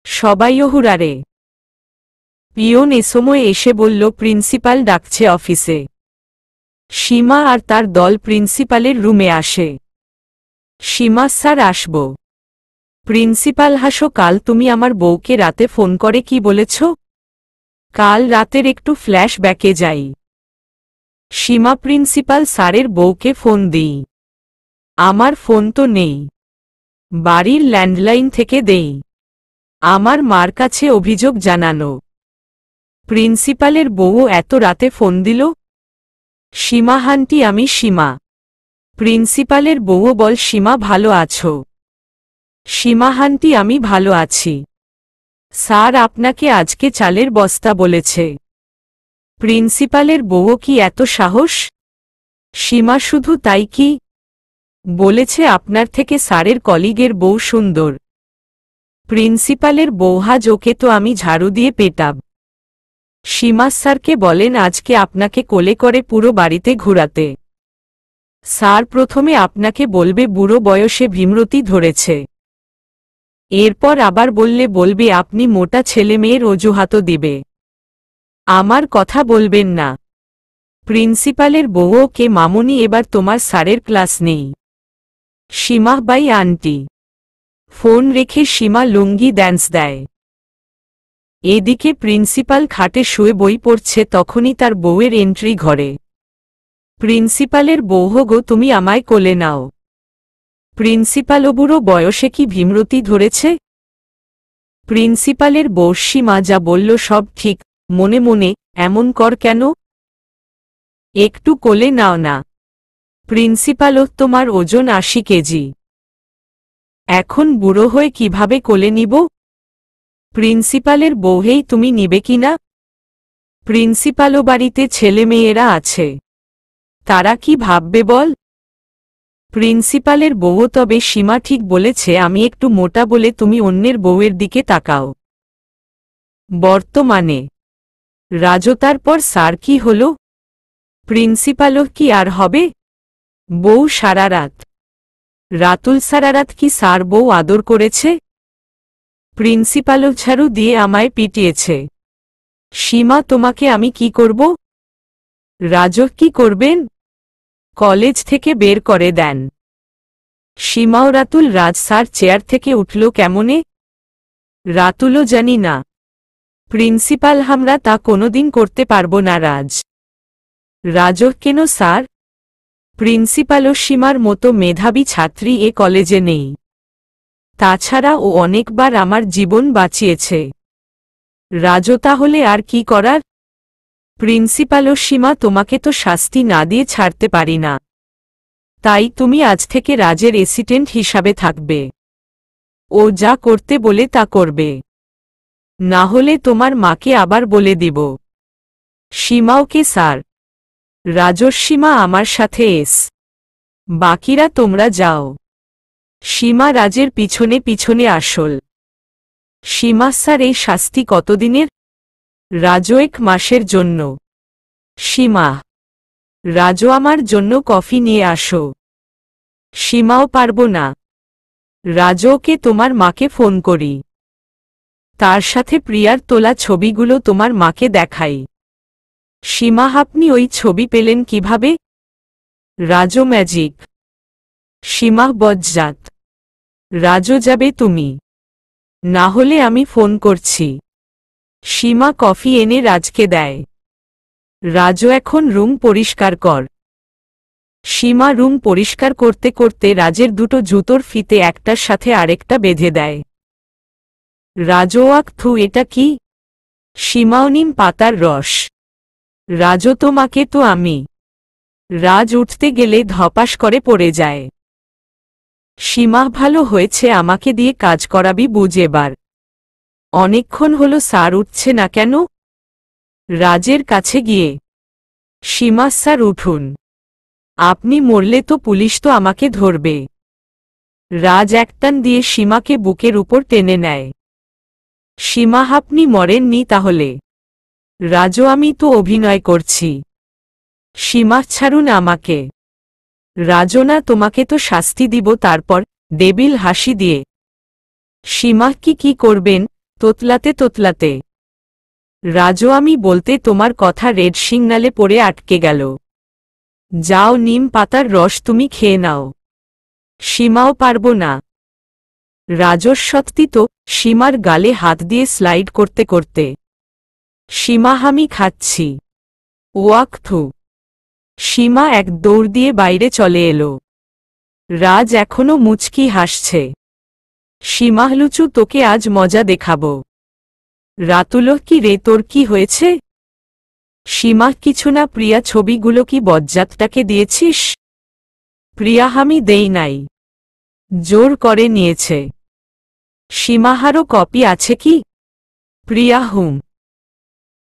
সবাই হুরারে। পিয়ন এ সময় এসে বলল, প্রিন্সিপাল ডাকছে অফিসে। সীমা আর তার দল প্রিন্সিপালের রুমে আসে। সীমা, স্যার আসব। প্রিন্সিপাল, হাসো, কাল তুমি আমার বউকে রাতে ফোন করে কি বলেছ? কাল রাতের একটু ফ্ল্যাশ ব্যাকে যাই। সীমা, প্রিন্সিপাল স্যারের বউকে ফোন দিই। আমার ফোন তো নেই, বাড়ির ল্যান্ডলাইন থেকে দেই। আমার মার কাছে অভিযোগ জানানো। প্রিন্সিপালের বউও এত রাতে ফোন দিল? সীমা, হান্টি আমি সীমা। প্রিন্সিপালের বউও বল, সীমা ভালো আছো? সীমা, হান্টি আমি ভালো আছি। স্যার আপনাকে আজকে চালের বস্তা বলেছে। প্রিন্সিপালের বউও কি এত সাহস? সীমা, শুধু তাই কি, বলেছে আপনার থেকে স্যারের কলিগের বউ সুন্দর। প্রিন্সিপালের বউ, হাজ ওকে তো আমি ঝাড়ু দিয়ে পেটাব। সীমা, স্যারকে বলেন আজকে আপনাকে কোলে করে পুরো বাড়িতে ঘুরাতে। স্যার প্রথমে আপনাকে বলবে বুড়ো বয়সে ভীমরতি ধরেছে, এরপর আবার বলবে আপনি মোটা ছেলে মেয়ের অজুহাতও দিবে। আমার কথা বলবেন না। প্রিন্সিপালের বউও, কে মামুনি, এবার তোমার স্যারের ক্লাস নেই। সীমা, বাই আন্টি। ফোন রেখে সীমা লুঙ্গি ড্যান্স দেয়। এদিকে প্রিন্সিপাল খাটে শুয়ে বই পড়ছে, তখনই তার বউয়ের এন্ট্রি ঘরে। প্রিন্সিপালের বউ, গো তুমি আমায় কোলে নাও। প্রিন্সিপাল, ও বুড়ো বয়সে কি ভীমরতি ধরেছে? প্রিন্সিপালের বউ, সীমা যা বলল সব ঠিক, মনে মনে এমন কর কেন? একটু কোলে নাও না। প্রিন্সিপাল, তোমার ওজন 80 কেজি। এখন বুড়ো হয়ে কিভাবে কোলে নিব? প্রিন্সিপালের বউ, হেই তুমি নিবে কিনা? প্রিন্সিপালও, বাড়িতে ছেলে মেয়েরা আছে, তারা কি ভাববে বল? প্রিন্সিপালের বউ, তবে সীমা ঠিক বলেছে, আমি একটু মোটা বলে তুমি অন্যের বউয়ের দিকে তাকাও। বর্তমানে রাজতার পর স্যার কি হল? প্রিন্সিপালও কি আর হবে? বউ সারা রাত। রাতুল, সারা রাত কি স্যার বউ আদর করেছে? প্রিন্সিপালও ঝাড়ু দিয়ে আমায় পিটিয়েছে। সীমা, তোমাকে আমি কি করব? রাজ কি করবেন? কলেজ থেকে বের করে দেন। সীমাও, রাতুল, রাজ স্যার চেয়ার থেকে উঠল কেমনে? রাতুলও, জানি না। প্রিন্সিপাল, আমরা তা কোনোদিন করতে পারব না রাজ। রাজ, কেন স্যার? প্রিন্সিপালও, সীমার মতো মেধাবী ছাত্রী এ কলেজে নেই। তাছাড়া ও অনেকবার আমার জীবন বাঁচিয়েছে। রাজ, তাহলে আর কি করার? প্রিন্সিপালও, সীমা তোমাকে তো শাস্তি না দিয়ে ছাড়তে পারি না, তাই তুমি আজ থেকে রাজের অ্যাসিস্ট্যান্ট হিসাবে থাকবে। ও যা করতে বলে তা করবে, না হলে তোমার মাকে আবার বলে দিব। সীমাওকে স্যার। রাজস্বীমা আমার সাথে এস, বাকিরা তোমরা যাও। সীমা রাজের পিছনে পিছনে আসল। সীমা, স্যার এই শাস্তি কতদিনের? রাজ, 1 মাসের জন্য। সীমা, রাজ আমার জন্য কফি নিয়ে আসো। সীমাও, পারব না। রাজকে তোমার মাকে ফোন করি, তার সাথে প্রিয়ার তোলা ছবিগুলো তোমার মাকে দেখাই। সীমা, আপনি ওই ছবি পেলেন কিভাবে? রাজো ম্যাজিক। সীমা, বজ্জাত। রাজো, যাবে তুমি? না হলে আমি ফোন করছি। সীমা কফি এনে রাজকে দেয়। রাজো, এখন রুম পরিষ্কার কর। সীমা রুম পরিষ্কার করতে করতে রাজের দুটো জুতোর ফিতে একটার সাথে আরেকটা বেঁধে দেয়। রাজো, থু, এটা কি? সীমাও, নিম পাতার রস। রাজো, তোমাকে তো আমি। রাজ উঠতে গেলে ধপাস করে পড়ে যায়। সীমা, ভালো হয়েছে আমাকে দিয়ে কাজ করাবি বুঝ এবার। অনেকক্ষণ হলো স্যার উঠছে না কেন? রাজের কাছে গিয়ে, সীমা, স্যার উঠুন। আপনি মরলে তো পুলিশ তো আমাকে ধরবে। রাজ একটান দিয়ে সীমাকে বুকের উপর টেনে নেয়। সীমা, আপনি মরেননি তাহলে? রাজো, আমি তো অভিনয় করছি। সীমা, ছাড়ুন আমাকে। রাজো, না, তোমাকে তো শাস্তি দিব তারপর, ডেবিল হাসি দিয়ে। সীমা, কি করবেন? তোতলাতে তোতলাতে। রাজো, আমি বলতে তোমার কথা রেড সিগন্যালে পড়ে আটকে গেল। যাও, নিম পাতার রস তুমি খেয়ে নাও। সীমাও, পারবো না। রাজর সত্যি তো, সীমার গালে হাত দিয়ে স্লাইড করতে করতে। সীমা, আমি খাচ্ছি। ওয়াকথু। সীমা এক দৌড় দিয়ে বাইরে চলে এলো। রাজ এখনো মুচকি হাসছে। সীমা, লুচু, তোকে আজ মজা দেখাবো। রাতুল, কি রে, তোর কি হয়েছে? সীমা, কিছু না। প্রিয়া ছবিগুলো কি বজ্জাতটাকে দিয়েছিস? প্রিয়া, আমি দেই নাই, জোর করে নিয়েছে। সীমাহারও কপি আছে কি? প্রিয়া, হুম।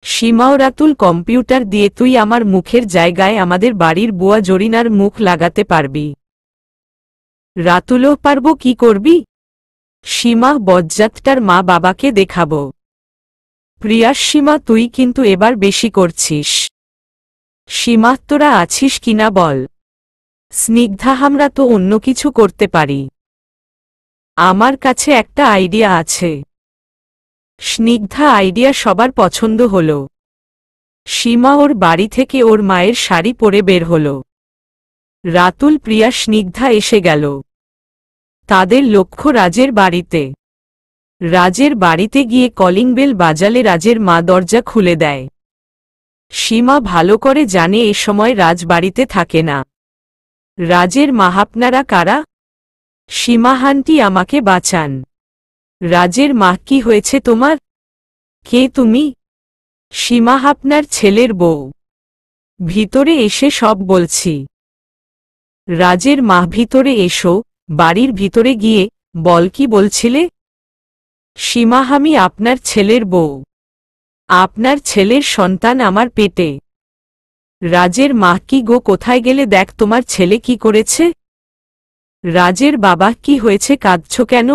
সীমাও, রাতুল, কম্পিউটার দিয়ে তুই আমার মুখের জায়গায় আমাদের বাড়ির বুয়া জরিনার মুখ লাগাতে পারবি। রাতুলও, পারবো, কি করবি? সীমা, বজ্জাতটার মা বাবাকে দেখাবো। প্রিয়া, সীমা, তুই কিন্তু এবার বেশি করছিস। সীমা, তোরা আছিস কিনা বল। স্নিগ্ধা, আমরা তো অন্য কিছু করতে পারি। আমার কাছে একটা আইডিয়া আছে। স্নিগ্ধা, আইডিয়া সবার পছন্দ হল। সীমা ওর বাড়ি থেকে ওর মায়ের শাড়ি পরে বের হল। রাতুল, প্রিয়া, স্নিগ্ধা এসে গেল। তাদের লক্ষ্য রাজের বাড়িতে। রাজের বাড়িতে গিয়ে কলিং বেল বাজালে রাজের মা দরজা খুলে দেয়। সীমা ভালো করে জানে এ সময় রাজ বাড়িতে থাকে না। রাজের মা, আপনারা কারা? সীমা, আন্টি, আমাকে বাঁচান। রাজের মা, কি হয়েছে তোমার? কে তুমি? সীমা, আপনার ছেলের বউ। ভিতরে এসে সব বলছি। রাজের মা, ভিতরে এসো। বাড়ির ভিতরে গিয়ে বল, কি বলছিলে? সীমা, আমি আপনার ছেলের বউ। আপনার ছেলের সন্তান আমার পেটে। রাজের মা, কি গো, কোথায় গেলে? দেখ তোমার ছেলে কি করেছে। রাজের বাবা, কি হয়েছে, কাঁদছ কেন?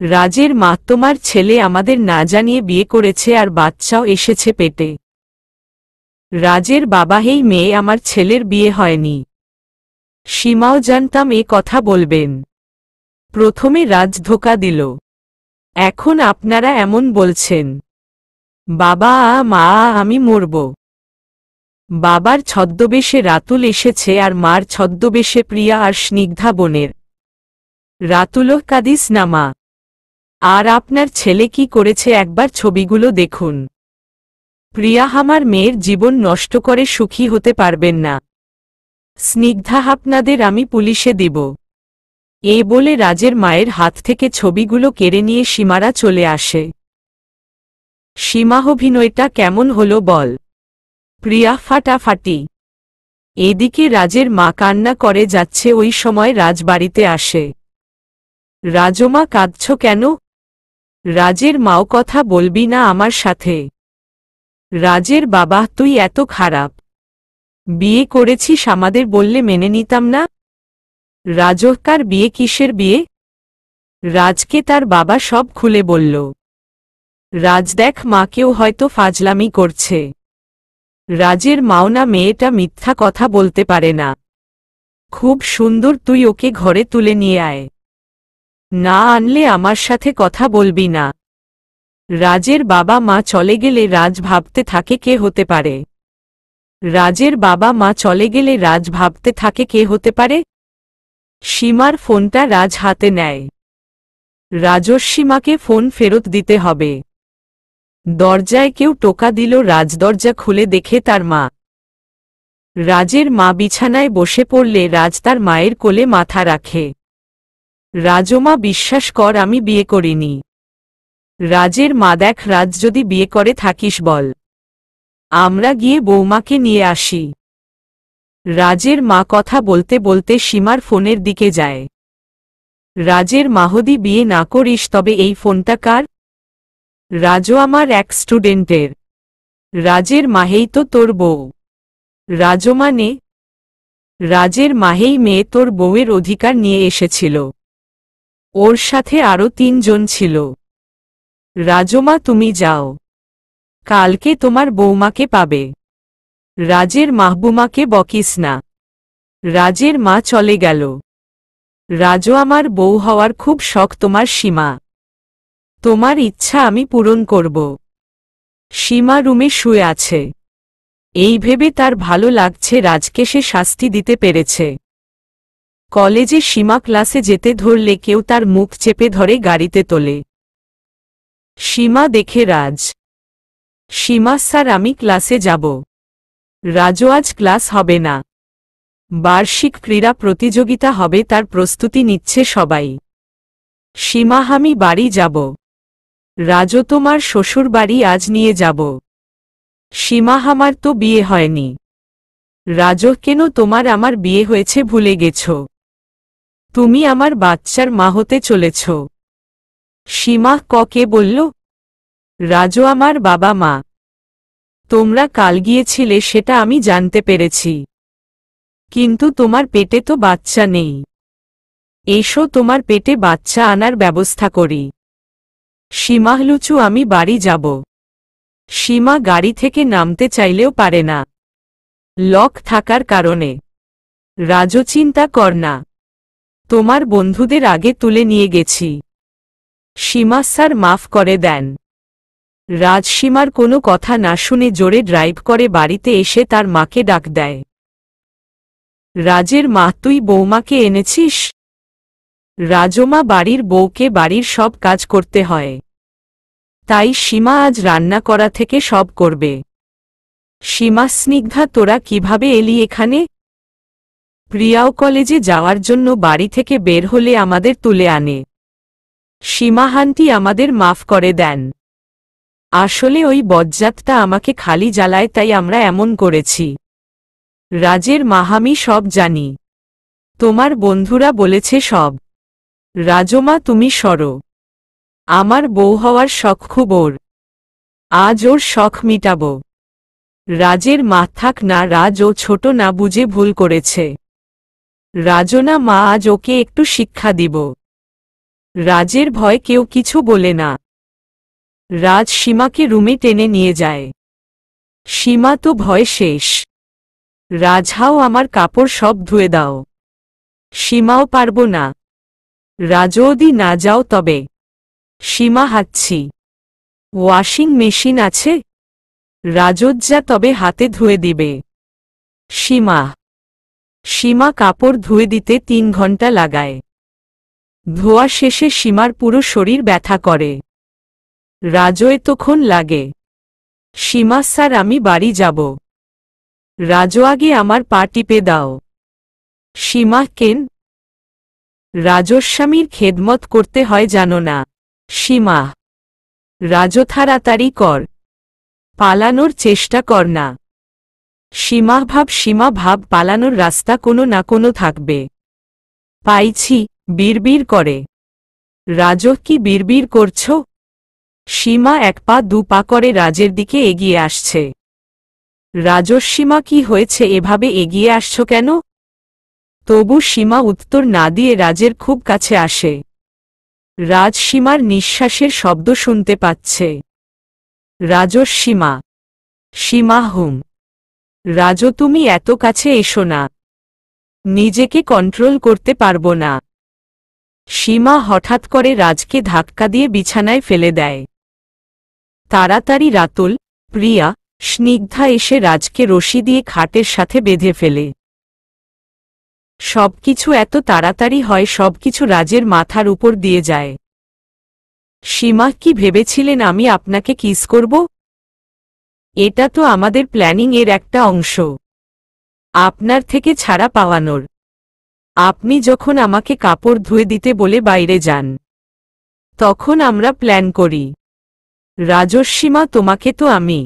রাজের মা, তোমার ছেলে আমাদের না জানিয়ে বিয়ে করেছে আর বাচ্চাও এসেছে পেটে। রাজের বাবা, এই মেয়ে, আমার ছেলের বিয়ে হয়নি। সীমাও জানতাম এ কথা বলবেন। প্রথমে রাজ ধোঁকা দিল, এখন আপনারা এমন বলছেন। বাবা, মা, আমি মরব। বাবার ছদ্মবেশে রাতুল এসেছে আর মার ছদ্মবেশে প্রিয়া আর স্নিগ্ধা বোনের। রাতুলও, কাঁদিস না মা। আর আপনার ছেলে কি করেছে একবার ছবিগুলো দেখুন। প্রিয়া, আমার মেয়ের জীবন নষ্ট করে সুখী হতে পারবেন না। স্নিগ্ধা, আপনাদের আমি পুলিশে দিব। এ বলে রাজের মায়ের হাত থেকে ছবিগুলো কেড়ে নিয়ে সীমারা চলে আসে। সীমা, অভিনয়টা কেমন হলো বল। প্রিয়া, ফাটাফাটি। এদিকে রাজের মা কান্না করে যাচ্ছে। ওই সময় রাজ বাড়িতে আসে। রাজমা, কাঁদছ কেন? রাজের মাও, কথা বলবি না আমার সাথে? রাজের বাবা, তুই এত খারাপ। বিয়ে করেছিস আমাদের বললে মেনে নিতাম না? রাজকার বিয়ে, কিসের বিয়ে? রাজকে তার বাবা সব খুলে বলল। রাজ, দেখ, মাকেও হয়তো ফাজলামি করছে। রাজের মাও, না, মেয়েটা মিথ্যা কথা বলতে পারে না। খুব সুন্দর, তুই ওকে ঘরে তুলে নিয়ে আয়। না আনলে আমার সাথে কথা বলবি না। রাজের বাবা মা চলে গেলে রাজ ভাবতে থাকে কে হতে পারে। রাজের বাবা মা চলে গেলে রাজ ভাবতে থাকে কে হতে পারে। সীমার ফোনটা রাজ হাতে নেয়। রাজস্বীমাকে ফোন ফেরত দিতে হবে। দরজায় কেউ টোকা দিল। রাজ দরজা খুলে দেখে তার মা। রাজের মা বিছানায় বসে পড়লে রাজ তার মায়ের কোলে মাথা রাখে। রাজমা, বিশ্বাস কর আমি বিয়ে করিনি। রাজের মা, দেখ রাজ যদি বিয়ে করে থাকিস বল, আমরা গিয়ে বৌমাকে নিয়ে আসি। রাজের মা কথা বলতে বলতে সীমার ফোনের দিকে যায়। রাজের মাহদি, বিয়ে না করিস তবে এই ফোনটা কার? রাজও আমার এক স্টুডেন্টের। রাজের মাহেই তো তোর বউ। রাজও মানে? রাজের মাহেই মেয়ে তোর বউয়ের অধিকার নিয়ে এসেছিল। ওর সাথে আরও 3 জন ছিল। রাজমা, তুমি যাও, কালকে তোমার বৌমাকে পাবে। রাজের মাহবুমাকে বকিস না। রাজের মা চলে গেল। রাজও আমার বউ হওয়ার খুব শখ তোমার সীমা। তোমার ইচ্ছা আমি পূরণ করব। সীমা রুমে শুয়ে আছে। এই ভেবে তার ভালো লাগছে রাজকে সে শাস্তি দিতে পেরেছে। কলেজে সীমা ক্লাসে যেতে ধরলে কেউ তার মুখ চেপে ধরে গাড়িতে তোলে। সীমা দেখে রাজ। সীমা, স্যার আমি ক্লাসে যাব। রাজও, আজ ক্লাস হবে না, বার্ষিক ক্রীড়া প্রতিযোগিতা হবে, তার প্রস্তুতি নিচ্ছে সবাই। সীমা, আমি বাড়ি যাব। রাজও, তোমার শ্বশুর বাড়ি আজ নিয়ে যাব। সীমা, আমার তো বিয়ে হয়নি। রাজও, কেন, তোমার আমার বিয়ে হয়েছে ভুলে গেছ? তুমি আমার বাচ্চার মা হতে চলেছ। সীমা, কে বলল? রাজও, আমার বাবা মা। তোমরা কাল গিয়েছিলে সেটা আমি জানতে পেরেছি, কিন্তু তোমার পেটে তো বাচ্চা নেই। এসো তোমার পেটে বাচ্চা আনার ব্যবস্থা করি। সীমা, লুচু আমি বাড়ি যাব। সীমা গাড়ি থেকে নামতে চাইলেও পারে না, লক থাকার কারণে। রাজও, চিন্তা কর না, তোমার বন্ধুদের আগে তুলে নিয়ে গেছি। সীমা, স্যার মাফ করে দেন। রাজ সীমার কোনো কথা না শুনে জোরে ড্রাইভ করে বাড়িতে এসে তার মাকে ডাক দেয়। রাজের মা, তুই বৌমাকে এনেছিস? রাজমা, বাড়ির বউকে বাড়ির সব কাজ করতে হয়, তাই সীমা আজ রান্না করা থেকে সব করবে। সীমা, স্নিগ্ধা, তোরা কিভাবে এলি এখানে? প্রিয়াও কলেজে যাওয়ার জন্য বাড়ি থেকে বের হলে আমাদের তুলে আনে। সীমা, হান্টি আমাদের মাফ করে দেন। আসলে ওই বজ্জাতটা আমাকে খালি জ্বালায়, তাই আমরা এমন করেছি। রাজের মা, আমি সব জানি, তোমার বন্ধুরা বলেছে সব। রাজমা, তুমি সরো, আমার বউ হওয়ার শখ খুব ওর, আজ ওর শখ মিটাব। রাজের মা, থাক না, রাজ ও ছোট না বুঝে ভুল করেছে। রাজনা, মা আজ ওকে একটু শিক্ষা দিব। রাজের ভয় কেউ কিছু বলে না। রাজ সীমাকে রুমে টেনে নিয়ে যায়। সীমা তো ভয় শেষ। রাজহাও, আমার কাপড় সব ধুয়ে দাও। সীমাও, পারব না। রাজৌদি, না যাও তবে। সীমা, হাঁচ্ছি। ওয়াশিং মেশিন আছে? রাজজ্জা, তবে হাতে ধুয়ে দিবে। সীমা। সীমা কাপড় ধুয়ে দিতে 3 ঘন্টা লাগায়। ধোয়া শেষে সীমার পুরো শরীর ব্যথা করে। রাজও এতক্ষণ লাগে। সীমা, স্যার আমি বাড়ি যাব। রাজও, আগে আমার পা টিপে দাও। সীমা, কেন? রাজস্বামীর খেদমত করতে হয় জানো না? সীমা। রাজও, তাড়াতাড়ি কর, পালানোর চেষ্টা কর না। সীমা ভাব, পালানোর রাস্তা কোনো না কোনো থাকবে। পাইছি, বিড়বিড় করে। রাজও, কি বিড়বিড় করছ? সীমা 1 পা 2 পা করে রাজের দিকে এগিয়ে আসছে। রাজস্বীমা, কি হয়েছে, এভাবে এগিয়ে আসছ কেন? তবু সীমা উত্তর না দিয়ে রাজের খুব কাছে আসে। রাজ সীমার নিঃশ্বাসের শব্দ শুনতে পাচ্ছে। রাজস্বীমা। সীমা, হুম। রাজও, তুমি এত কাছে এসো না, নিজেকে কন্ট্রোল করতে পারবো না। সীমা হঠাৎ করে রাজকে ধাক্কা দিয়ে বিছানায় ফেলে দেয়। তাড়াতাড়ি রাতুল, প্রিয়া, স্নিগ্ধা এসে রাজকে রশি দিয়ে খাটের সাথে বেঁধে ফেলে। সবকিছু এত তাড়াতাড়ি হয়, সবকিছু রাজের মাথার উপর দিয়ে যায়। সীমা, কি ভেবেছিলেন আমি আপনাকে কিস করব? এটা তো আমাদের প্ল্যানিং এর একটা অংশ, আপনার থেকে ছাড়া পাওয়ানোর। আপনি যখন আমাকে কাপড় ধুয়ে দিতে বলে বাইরে যান, তখন আমরা প্ল্যান করি। রাজস্বীমা, তোমাকে তো আমি।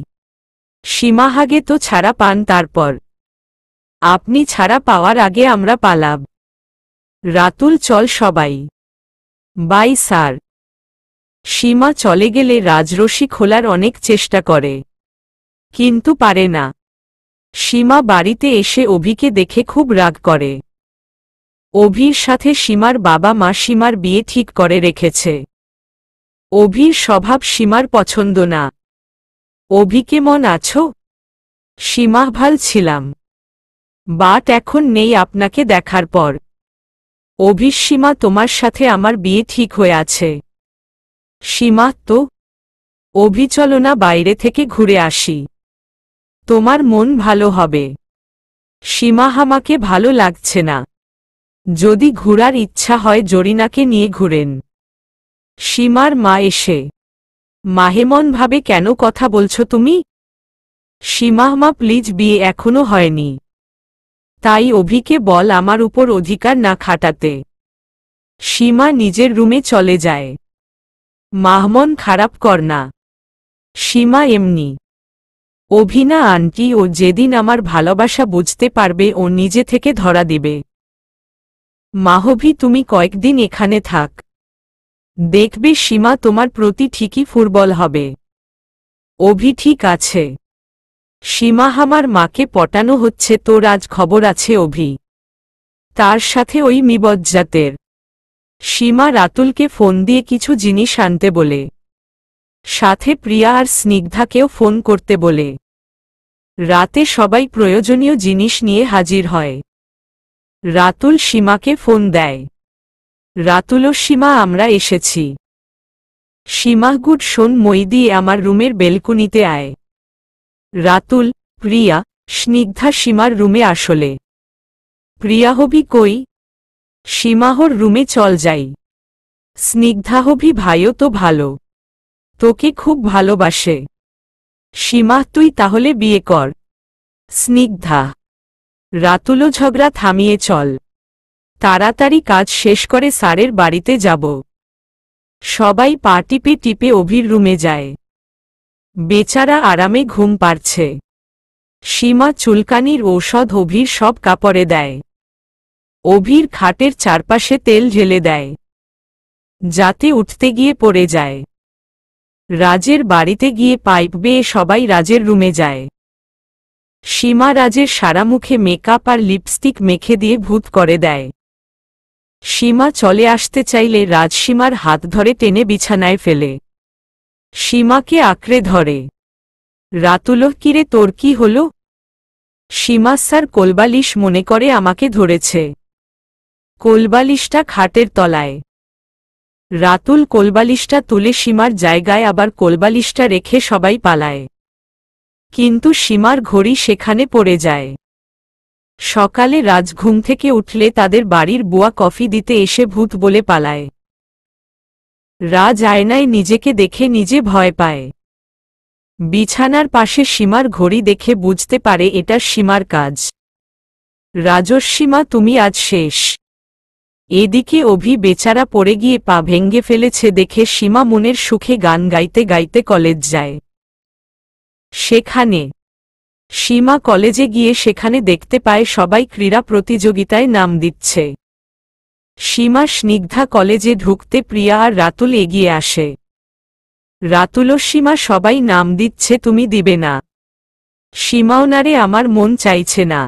সীমা, আগে তো ছাড়া পান, তারপর আপনি ছাড়া পাওয়ার আগে আমরা পালাব। রাতুল, চল সবাই। By sir. সীমা চলে গেলে রাজ রশি খোলার অনেক চেষ্টা করে, কিন্তু পারে না। সীমা বাড়িতে এসে অভিকে দেখে খুব রাগ করে। অভির সাথে সীমার বাবা মা সীমার বিয়ে ঠিক করে রেখেছে। অভির স্বভাব সীমার পছন্দ না। অভি, কেমন আছো? সীমা, ভাল ছিলাম, বাট এখন নেই আপনাকে দেখার পর। অভি, সীমা, তোমার সাথে আমার বিয়ে ঠিক হয়ে আছে। সীমা, তো? অভি, চলো না বাইরে থেকে ঘুরে আসি, তোমার মন ভালো হবে। সীমা, আমাকে ভালো লাগছে না, যদি ঘুরার ইচ্ছা হয় জরিনাকে নিয়ে ঘুরেন। সীমার মা এসে, মাহেমন ভাবে, কেন কথা বলছো তুমি? সীমা, মা প্লিজ, বিয়ে এখনো হয়নি, তাই অভিকে বল আমার উপর অধিকার না খাটাতে। সীমা নিজের রুমে চলে যায়। মাহমন খারাপ কর না। সীমা, এমনি। অভিনা আন্টি, ও যেদিন আমার ভালোবাসা বুঝতে পারবে ও নিজে থেকে ধরা দিবে। মাহবি, তুমি কয়েকদিন এখানে থাক, দেখবে সীমা তোমার প্রতি ঠিকই ফুটবল হবে। অভি, ঠিক আছে। সীমা, আমার মাকে পটানো হচ্ছে তো রাজ খবর আছে অভি, তার সাথে ওই মিবজ্জাতের। সীমা রাতুলকে ফোন দিয়ে কিছু জিনিস আনতে বলে, সাথে প্রিয়া আর স্নিগ্ধাকেও ফোন করতে বলে। রাতে সবাই প্রয়োজনীয় জিনিস নিয়ে হাজির হয়। রাতুল সীমাকে ফোন দেয়। রাতুল, ও সীমা, আমরা এসেছি। সীমা, গুড, শোন, মই দিয়ে আমার রুমের বেলকুনিতে আয়। রাতুল, প্রিয়া, স্নিগ্ধা সীমার রুমে আসলে। প্রিয়া, হবি কই? সীমাহর রুমে চল যাই। স্নিগ্ধা, হবি ভাইও তো ভালো, তোকে খুব ভালোবাসে। সীমা, তুই তাহলে বিয়ে কর। স্নিগ্ধা, রাতুলও, ঝগড়া থামিয়ে চল, তাড়াতাড়ি কাজ শেষ করে স্যারের বাড়িতে যাব। সবাই পা টিপে টিপে অভির রুমে যায়। বেচারা আরামে ঘুম পাড়ছে। সীমা চুলকানির ঔষধ অভির সব কাপড়ে দেয়। অভির খাটের চারপাশে তেল ঢেলে দেয়, যাতে উঠতে গিয়ে পড়ে যায়। রাজের বাড়িতে গিয়ে পাইপ বেয়ে সবাই রাজের রুমে যায়। সীমা রাজের সারা মুখে মেকআপ আর লিপস্টিক মেখে দিয়ে ভূত করে দেয়। সীমা চলে আসতে চাইলে রাজ সীমার হাত ধরে টেনে বিছানায় ফেলে। সীমাকে আঁকড়ে ধরে। রাতুল, কিরে, তোর কি হলো? সীমা, স্যার কোলবালিশ মনে করে আমাকে ধরেছে। কোলবালিশটা খাটের তলায়। রাতুল কোলবালিশটা তুলে সীমার জায়গায় আবার কোলবালিশটা রেখে সবাই পালায়, কিন্তু সীমার ঘড়ি সেখানে পড়ে যায়। সকালে রাজ ঘুম থেকে উঠলে তাদের বাড়ির বুয়া কফি দিতে এসে ভূত বলে পালায়। রাজ আয়নায় নিজেকে দেখে নিজে ভয় পায়। বিছানার পাশে সীমার ঘড়ি দেখে বুঝতে পারে এটা সীমার কাজ। রাজস্বীমা, তুমি আজ শেষ। এদিকে অভি বেচারা পড়ে গিয়ে পা ভেঙ্গে ফেলেছে দেখে সীমা মনের সুখে গান গাইতে গাইতে কলেজ যায়। সেখানে সীমা কলেজে গিয়ে সেখানে দেখতে পায় সবাই ক্রীড়া প্রতিযোগিতায় নাম দিচ্ছে। সীমা স্নিগ্ধা কলেজে ঢুকতে প্রিয়া আর রাতুল এগিয়ে আসে। রাতুল, সীমা, সবাই নাম দিচ্ছে, তুমি দিবে না? সীমাও, না রে, আমার মন চাইছে না।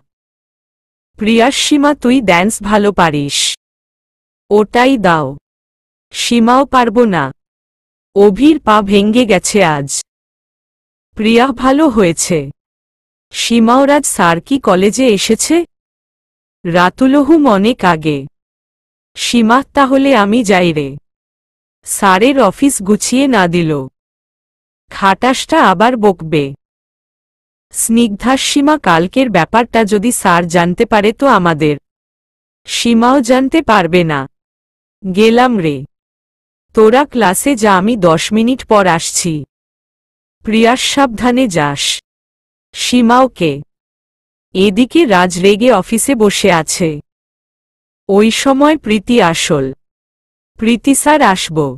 প্রিয়া, সীমা, তুই ড্যান্স ভালো পারিস, ওটাই দাও। সীমাও, পারবো না, অভির পা ভেঙ্গে গেছে আজ। প্রিয়া, ভালো হয়েছে। সীমাও, রাজ স্যার কি কলেজে এসেছে? রাতুলহু, অনেক আগে। সীমা তাহলে আমি যাই রে। স্যারের অফিস গুছিয়ে না দিল খাটাসটা আবার বকবে। স্নিগ্ধা সীমা কালকের ব্যাপারটা যদি স্যার জানতে পারে তো আমাদের সীমাও জানতে পারবে না। গেলাম রে। তোরা ক্লাসে যা, আমি 10 মিনিট পর আসছি। প্রিয়াস সাবধানে যাস। সীমাওকে। এদিকে রাজ রেগে অফিসে বসে আছে। ওই সময় প্রীতি আসল। প্রীতি স্যার আসব।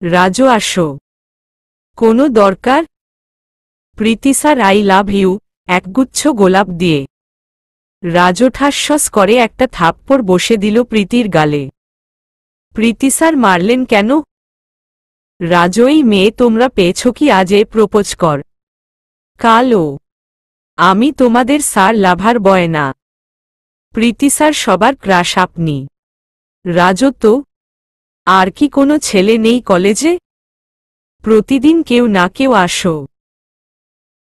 রাজও আসো। কোনো দরকার? প্রীতি স্যার আই লাভ ইউ একগুচ্ছ গোলাপ দিয়ে। রাজও ঠাসস করে একটা থাপ্পড় বসে দিল প্রীতির গালে। প্রীতি স্যার মারলেন কেন? রাজও, এই মেয়ে তোমরা পেয়েছ কি আজ এ প্রপোজ কর। কালো। আমি তোমাদের স্যার লাভার বয় না। প্রীতি স্যার সবার ক্রাশ আপনি। রাজও তো। আর কি কোনো ছেলে নেই কলেজে? প্রতিদিন কেউ না কেউ আসো।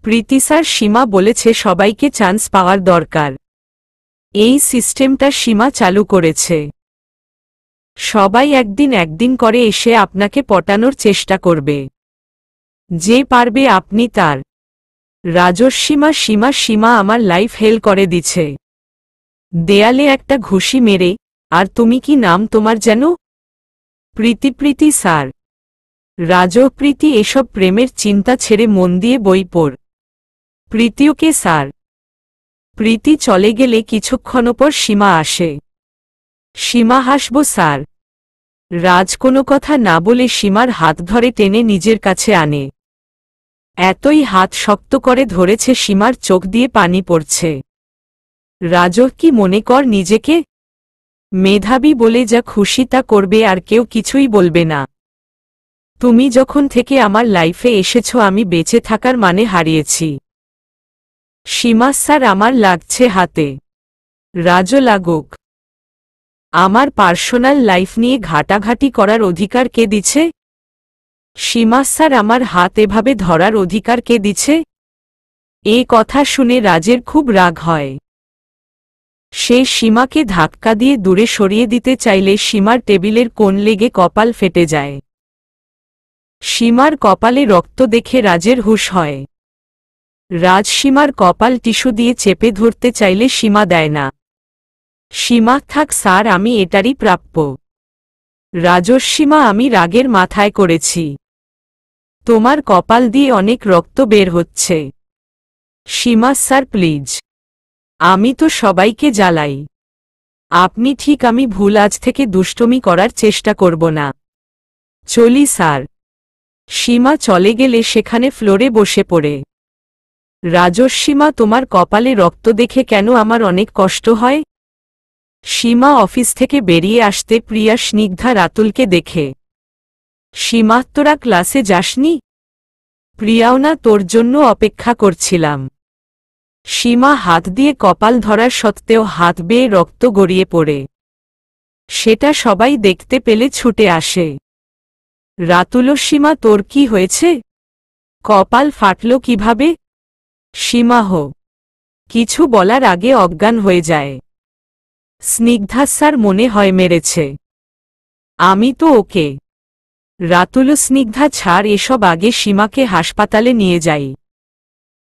প্রীতি স্যার, সীমা বলেছে সবাইকে চান্স পাওয়ার দরকার। এই সিস্টেমটা সীমা চালু করেছে। সবাই একদিন করে এসে আপনাকে পটানোর চেষ্টা করবে। যে পারবে আপনি তার। রাজস্বীমা সীমা সীমা আমার লাইফ হেল করে দিছে। দেয়ালে একটা ঘুষি মেরে। আর তুমি কি নাম তোমার যেন? প্রীতি। প্রীতি স্যার। প্রীতি এসব প্রেমের চিন্তা ছেড়ে মন দিয়ে বই পড়। প্রীতিওকে স্যার। প্রীতি চলে গেলে কিছুক্ষণ পর সীমা আসে। সীমা, হাসব স্যার। রাজ কোনো কথা না বলে সীমার হাত ধরে টেনে নিজের কাছে আনে। এতই হাত শক্ত করে ধরেছে সীমার চোখ দিয়ে পানি পড়ছে। রাজও কি মনে কর নিজেকে? মেধাবী বলে যা খুশি তা করবে, আর কেউ কিছুই বলবে না। তুমি যখন থেকে আমার লাইফে এসেছ আমি বেঁচে থাকার মানে হারিয়েছি। সীমা স্যার, আমার লাগছে হাতে। রাজও লাগুক। আমার পার্সোনাল লাইফ নিয়ে ঘাটাঘাটি করার অধিকার কে দিছে? সীমা স্যার, আমার হাত এভাবে ধরার অধিকার কে দিছে? এ কথা শুনে রাজের খুব রাগ হয়। সে সীমাকে ধাক্কা দিয়ে দূরে সরিয়ে দিতে চাইলে সীমার টেবিলের কোণ লেগে কপাল ফেটে যায়। সীমার কপালে রক্ত দেখে রাজের হুঁশ হয়। রাজ সীমার কপাল টিস্যু দিয়ে চেপে ধরতে চাইলে সীমা দেয় না। সীমা, থাক স্যার, আমি এটারই প্রাপ্য। রাজস্বীমা, আমি রাগের মাথায় করেছি। তোমার কপাল দিয়ে অনেক রক্ত বের হচ্ছে। সীমা স্যার প্লিজ। আমি তো সবাইকে জ্বালাই। আপনি ঠিক, আমি ভুল, আজ থেকে দুষ্টমি করার চেষ্টা করব না। চলি স্যার। সীমা চলে গেলে সেখানে ফ্লোরে বসে পড়ে। রাজস্বীমা, তোমার কপালে রক্ত দেখে কেন আমার অনেক কষ্ট হয়। সীমা অফিস থেকে বেরিয়ে আসতে প্রিয়া স্নিগ্ধা রাতুলকে দেখে। সীমা, তোরা ক্লাসে যাসনি? প্রিয়াও না, তোর জন্য অপেক্ষা করছিলাম। সীমা হাত দিয়ে কপাল ধরার সত্ত্বেও হাত বেয়ে রক্ত গড়িয়ে পড়ে। সেটা সবাই দেখতে পেলে ছুটে আসে। রাতুল, সীমা তোর কি হয়েছে? কপাল ফাটল কিভাবে? সীমা কিছু বলার আগে অজ্ঞান হয়ে যায়। স্নিগ্ধা স্যার মনে হয় মেরেছে। আমি তো ওকে। রাতুল, স্নিগ্ধা ছাড় এসব, আগে সীমাকে হাসপাতালে নিয়ে যাই।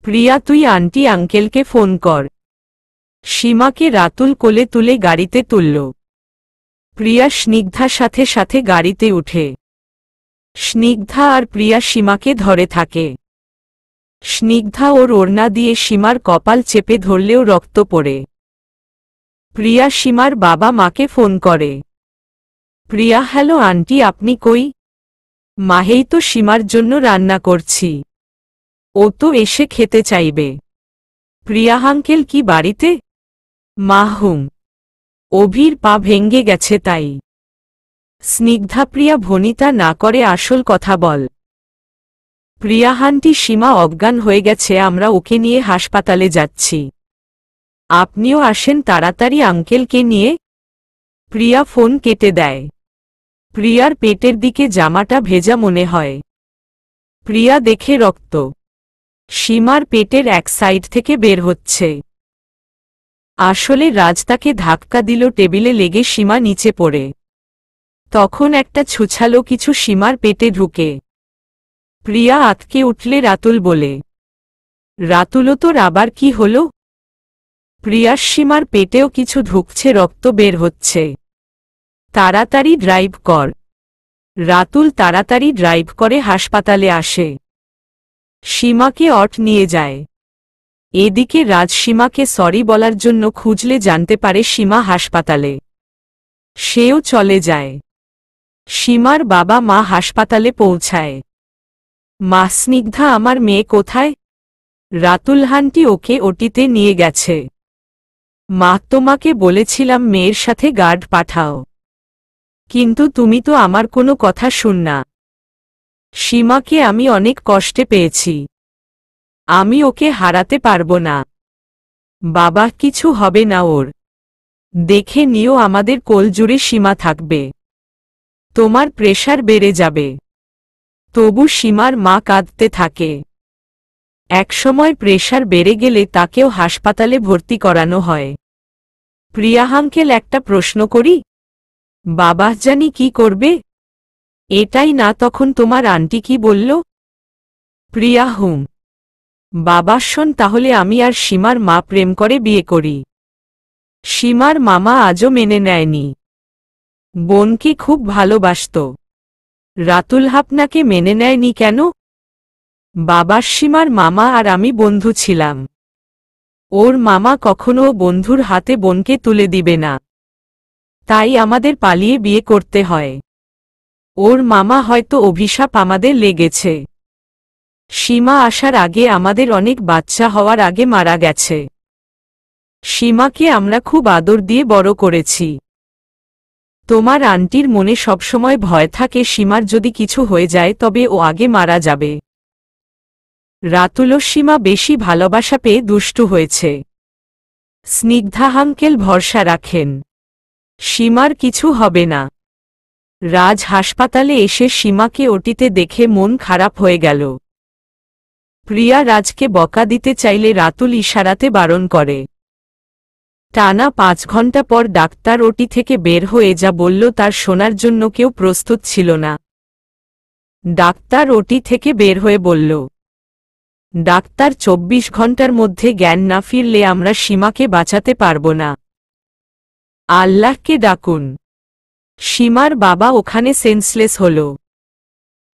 প্রিয়া, তুই আন্টি আঙ্কেলকে ফোন কর। সীমাকে রাতুল কোলে তুলে গাড়িতে তুলল। প্রিয়া স্নিগ্ধার সাথে সাথে গাড়িতে উঠে। স্নিগ্ধা আর প্রিয়া সীমাকে ধরে থাকে। স্নিগ্ধা ওর ওড়না দিয়ে সীমার কপাল চেপে ধরলেও রক্ত পড়ে। প্রিয়া সীমার বাবা মাকে ফোন করে। প্রিয়া, হ্যালো আন্টি, আপনি কই? মাহেই তো সীমার জন্য রান্না করছি। ও তো এসে খেতে চাইবে। প্রিয়া, আঙ্কেল কি বাড়িতে? মাহুম। অভির পা ভেঙ্গে গেছে তাই। স্নিগ্ধা, প্রিয়া ভনিতা না করে আসল কথা বল। প্রিয়া, আন্টি সীমা অজ্ঞান হয়ে গেছে, আমরা ওকে নিয়ে হাসপাতালে যাচ্ছি। আপনিও আসেন তাড়াতাড়ি আঙ্কেলকে নিয়ে। প্রিয়া ফোন কেটে দেয়। প্রিয়ার পেটের দিকে জামাটা ভেজা মনে হয়। প্রিয়া দেখে রক্ত সীমার পেটের এক সাইড থেকে বের হচ্ছে। আসলে রাজ তাকে ধাক্কা দিল, টেবিলে লেগে সীমা নিচে পড়ে। তখন একটা ছুছালো কিছু সীমার পেটে ঢুকে। প্রিয়া আতকে উঠলে রাতুল বলে, রাতুলও তোর আবার কি হলো? প্রিয়ার সীমার পেটেও কিছু ঢুকছে, রক্ত বের হচ্ছে। তাড়াতাড়ি ড্রাইভ কর। রাতুল তাড়াতাড়ি ড্রাইভ করে হাসপাতালে আসে। সীমাকে নিয়ে যায়। এদিকে রাজ সীমাকে সরি বলার জন্য খুঁজলে জানতে পারে সীমা হাসপাতালে। সেও চলে যায়। সীমার বাবা মা হাসপাতালে পৌঁছায়। মা স্নিগ্ধা, আমার মেয়ে কোথায়? রাতুল হান্টি ওকে ওটিতে নিয়ে গেছে। মা, তোমাকে বলেছিলাম মেয়ের সাথে গার্ড পাঠাও, কিন্তু তুমি তো আমার কোনো কথা শুন না। সীমাকে আমি অনেক কষ্টে পেয়েছি, আমি ওকে হারাতে পারবো না। বাবা, কিছু হবে না ওর। দেখে নিও, আমাদের কোলজুড়ে সীমা থাকবে। তোমার প্রেশার বেড়ে যাবে। তবু সীমার মা কাঁদতে থাকে। একসময় প্রেশার বেড়ে গেলে তাকেও হাসপাতালে ভর্তি করানো হয়। প্রিয়া, আঙ্কেল একটা প্রশ্ন করি? বাবা জানি কি করবে? এটাই না তখন তোমার আন্টি কি বলল? প্রিয়া, হুম। বাবা, শোন, তাহলে আমি আর সীমার মা প্রেম করে বিয়ে করি। সীমার মামা আজও মেনে নেয়নি। বোনকে খুব ভালোবাসত। রাতুল আপনাকে মেনে নেয়নি কেন? বাবার সীমার মামা আর আমি বন্ধু ছিলাম। ওর মামা কখনো বন্ধুর হাতে বোনকে তুলে দিবে না, তাই আমাদের পালিয়ে বিয়ে করতে হয়। ওর মামা হয়তো অভিশাপ আমাদের লেগেছে। সীমা আসার আগে আমাদের অনেক বাচ্চা হওয়ার আগে মারা গেছে। সীমাকে আমরা খুব আদর দিয়ে বড় করেছি। তোমার আন্টির মনে সবসময় ভয় থাকে সীমার যদি কিছু হয়ে যায় তবে ও আগে মারা যাবে। রাতুল ও সীমা বেশি ভালোবাসা পেয়ে দুষ্টু হয়েছে। স্নিগ্ধা আঙ্কেল ভরসা রাখেন, সীমার কিছু হবে না। রাজ হাসপাতালে এসে সীমাকে ওটিতে দেখে মন খারাপ হয়ে গেল। প্রিয়া রাজকে বকা দিতে চাইলে রাতুল ইশারাতে বারণ করে। টানা 5 ঘন্টা পর ডাক্তার ওটি থেকে বের হয়ে যা বলল তার শোনার জন্য কেউ প্রস্তুত ছিল না। ডাক্তার ওটি থেকে বের হয়ে বলল, ডাক্তার, 24 ঘন্টার মধ্যে জ্ঞান না ফিরলে আমরা সীমাকে বাঁচাতে পারব না। আল্লাহকে ডাকুন। সীমার বাবা ওখানে সেন্সলেস হল।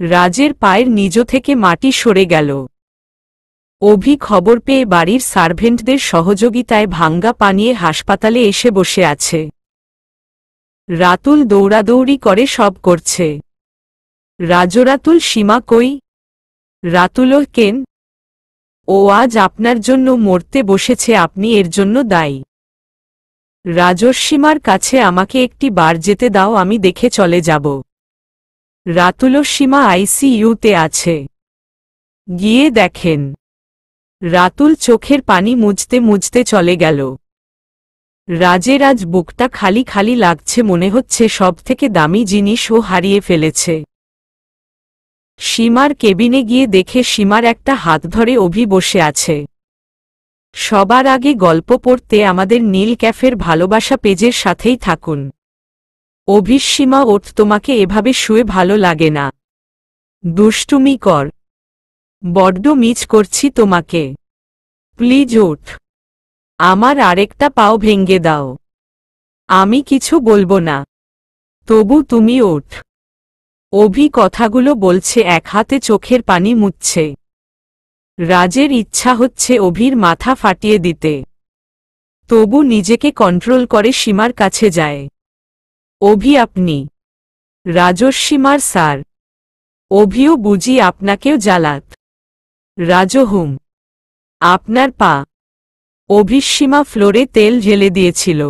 রাজের পায়ের নিজ থেকে মাটি সরে গেল। অভি খবর পেয়ে বাড়ির সার্ভেন্টদের সহযোগিতায় ভাঙ্গা পানিয়ে হাসপাতালে এসে বসে আছে। রাতুল দৌড়াদৌড়ি করে সব করছে। রাতুল, সীমা কই? রাতুল, কেন? ও আজ আপনার জন্য মরতে বসেছে, আপনি এর জন্য দায়ী। সীমার কাছে আমাকে একটি বার যেতে দাও, আমি দেখে চলে যাব। রাতুল, সীমা আইসিইউতে আছে, গিয়ে দেখেন। রাতুল চোখের পানি মুছতে মুছতে চলে গেল। রাজের আজ বুকটা খালি খালি লাগছে, মনে হচ্ছে সবথেকে দামি জিনিস ও হারিয়ে ফেলেছে। সীমার কেবিনে গিয়ে দেখে সীমার একটা হাত ধরে অভি বসে আছে। সবার আগে গল্প পড়তে আমাদের নীল ক্যাফের ভালোবাসা পেজের সাথেই থাকুন। অভি, সীমা ওঠ, তোমাকে এভাবে শুয়ে ভালো লাগে না। দুষ্টুমি কর, বড্ড মিস করছি তোমাকে। প্লিজ ওঠ, আমার আরেকটা পাও ভেঙে দাও। আমি কিছু বলবো না, তবু তুমি ওঠ। অভি কথাগুলো বলছে, এক হাতে চোখের পানি মুছছে। রাজের ইচ্ছা হচ্ছে অভির মাথা ফাটিয়ে দিতে, তবু নিজেকে কন্ট্রোল করে সীমার কাছে যায়। অভি, আপনি? সীমার স্যার। অভিও বুঝি আপনাকেও জ্বালাত? হুম। আপনার পা? সীমা ফ্লোরে তেল ঢেলে দিয়েছিল,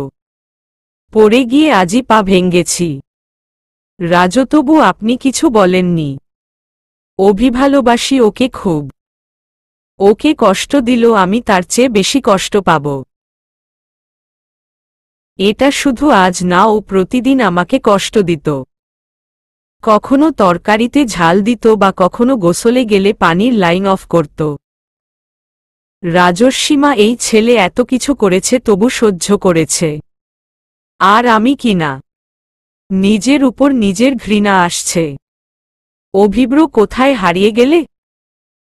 পড়ে গিয়ে আজই পা ভেঙেছি। তবু আপনি কিছু বলেননি? অভি, ভালোবাসি ওকে খুব। ওকে কষ্ট দিল, আমি তার চেয়ে বেশি কষ্ট পাব। এটা শুধু আজ না, ও প্রতিদিন আমাকে কষ্ট দিত। কখনো তরকারিতে ঝাল দিত বা কখনো গোসলে গেলে পানির লাইন অফ করত। রাজস্বীমা এই ছেলে এত কিছু করেছে তবু সহ্য করেছে। আর আমি কি না? নিজের উপর নিজের ঘৃণা আসছে। অভিব্র কোথায় হারিয়ে গেলে?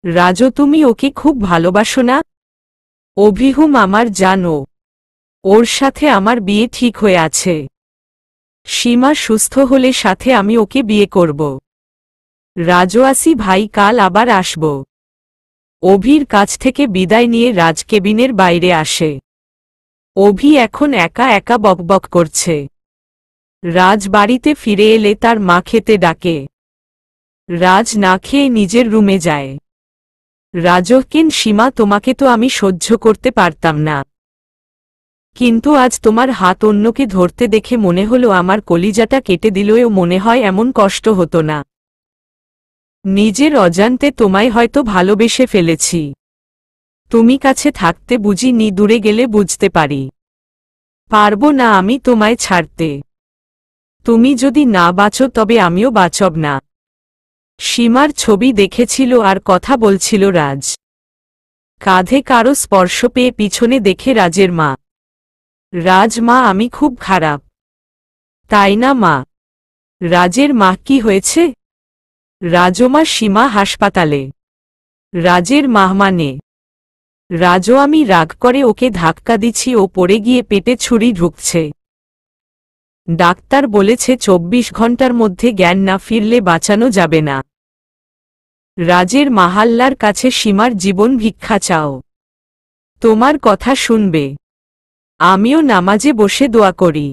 রাজু তুমি ওকে খুব ভালোবাসো না? অভিহুম আমার জানো, ওর সাথে আমার বিয়ে ঠিক হয়ে আছে। সীমা সুস্থ হলে সাথে আমি ওকে বিয়ে করব। রাজু আসি ভাই, কাল আবার আসব। অভির কাছ থেকে বিদায় নিয়ে রাজ কেবিনের বাইরে আসে। অভি এখন একা একা বকবক করছে। রাজ বাড়িতে ফিরে এলে তার মা খেতে ডাকে। রাজ না খেয়ে নিজের রুমে যায়। রাজকেন সীমা, তোমাকে তো আমি সহ্য করতে পারতাম না, কিন্তু আজ তোমার হাত অন্যকে ধরতে দেখে মনে হলো আমার কলিজাটা কেটে দিলেও মনে হয় এমন কষ্ট হতো না। নিজের অজান্তে তোমায় হয়তো ভালোবেসে ফেলেছি। তুমি কাছে থাকতে বুঝিনি, দূরে গেলে বুঝতে পারি। পারবো না আমি তোমায় ছাড়তে। তুমি যদি না বাঁচো তবে আমিও বাঁচব না। সীমার ছবি দেখেছিল আর কথা বলছিল রাজ। কাঁধে কারো স্পর্শ পেয়ে পিছনে দেখে রাজের মা। রাজ, মা আমি খুব খারাপ, তাই না মা? রাজের মা, কি হয়েছে? রাজমা, সীমা হাসপাতালে। রাজের মা, মানে? রাজও, আমি রাগ করে ওকে ধাক্কা দিচ্ছি, ও পড়ে গিয়ে পেটে ছুরি ঢুকছে। ডাক্তার বলেছে 24 ঘন্টার মধ্যে জ্ঞান না ফিরলে বাঁচানো যাবে না। রাজের মাহাল্লার কাছে সীমার জীবন ভিক্ষা চাও। তোমার কথা শুনবে? আমিও নামাজে বসে দোয়া করি।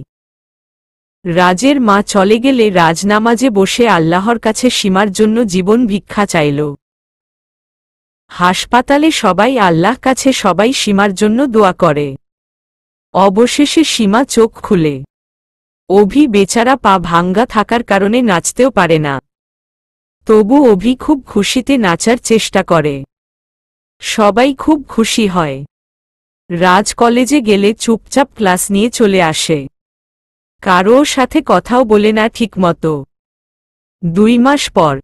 রাজের মা চলে গেলে রাজ নামাজে বসে আল্লাহর কাছে সীমার জন্য জীবন ভিক্ষা চাইল। হাসপাতালে সবাই আল্লাহ কাছে সবাই সীমার জন্য দোয়া করে। অবশেষে সীমা চোখ খুলে। অভি বেচারা পা ভাঙ্গা থাকার কারণে নাচতেও পারে না। তবু অভি খুব খুশিতে নাচার চেষ্টা করে। সবাই খুব খুশি হয়। রাজ কলেজে গেলে চুপচাপ ক্লাস নিয়ে চলে আসে। কারো সাথে কথাও বলে না ঠিকমতো। 2 মাস পর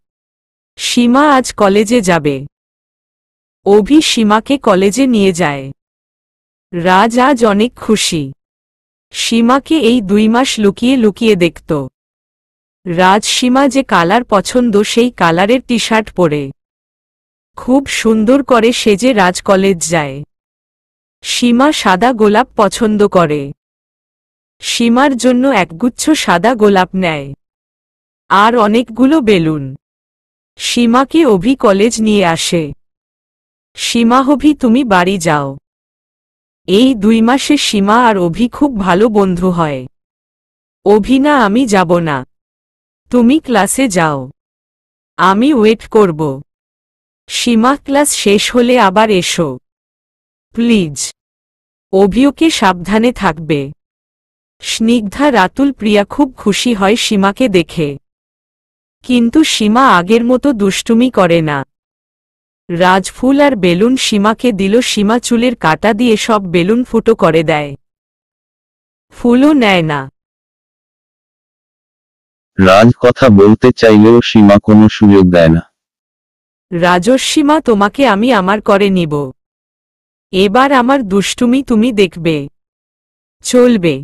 সীমা আজ কলেজে যাবে। অভি সীমাকে কলেজে নিয়ে যায়। রাজ আজ অনেক খুশি। সীমাকে এই 2 মাস লুকিয়ে লুকিয়ে দেখত। রাজ সীমা যে কালার পছন্দ সেই কালারের টি শার্ট পরে খুব সুন্দর করে সেজে রাজ কলেজ যায়। সীমা সাদা গোলাপ পছন্দ করে। সীমার জন্য একগুচ্ছ সাদা গোলাপ নেয় আর অনেকগুলো বেলুন। সীমাকে অভি কলেজ নিয়ে আসে। সীমা, অভি তুমি বাড়ি যাও। এই 2 মাসে সীমা আর অভি খুব ভালো বন্ধু হয়। অভি, না আমি যাব না, তুমি ক্লাসে যাও, আমি ওয়েট করব। সীমা, ক্লাস শেষ হলে আবার এসো প্লিজ। অভিওকে সাবধানে থাকবে। স্নিগ্ধা, রাতুল, প্রিয়া খুব খুশি হয় সীমাকে দেখে। কিন্তু সীমা আগের মতো দুষ্টুমি করে না। রাজফুল আর বেলুন সীমাকে দিল। সীমা চুলের কাঁটা দিয়ে সব বেলুন ফুটো করে দেয়। ফুলও নেয় না। রাজ কথা বলতে চাইলেও সীমা কোনো সুযোগ দেয় না। রাজস্বীমা, তোমাকে আমি আমার করে নিব। এবার আমার দুষ্টুমি তুমি দেখবে। চলবে।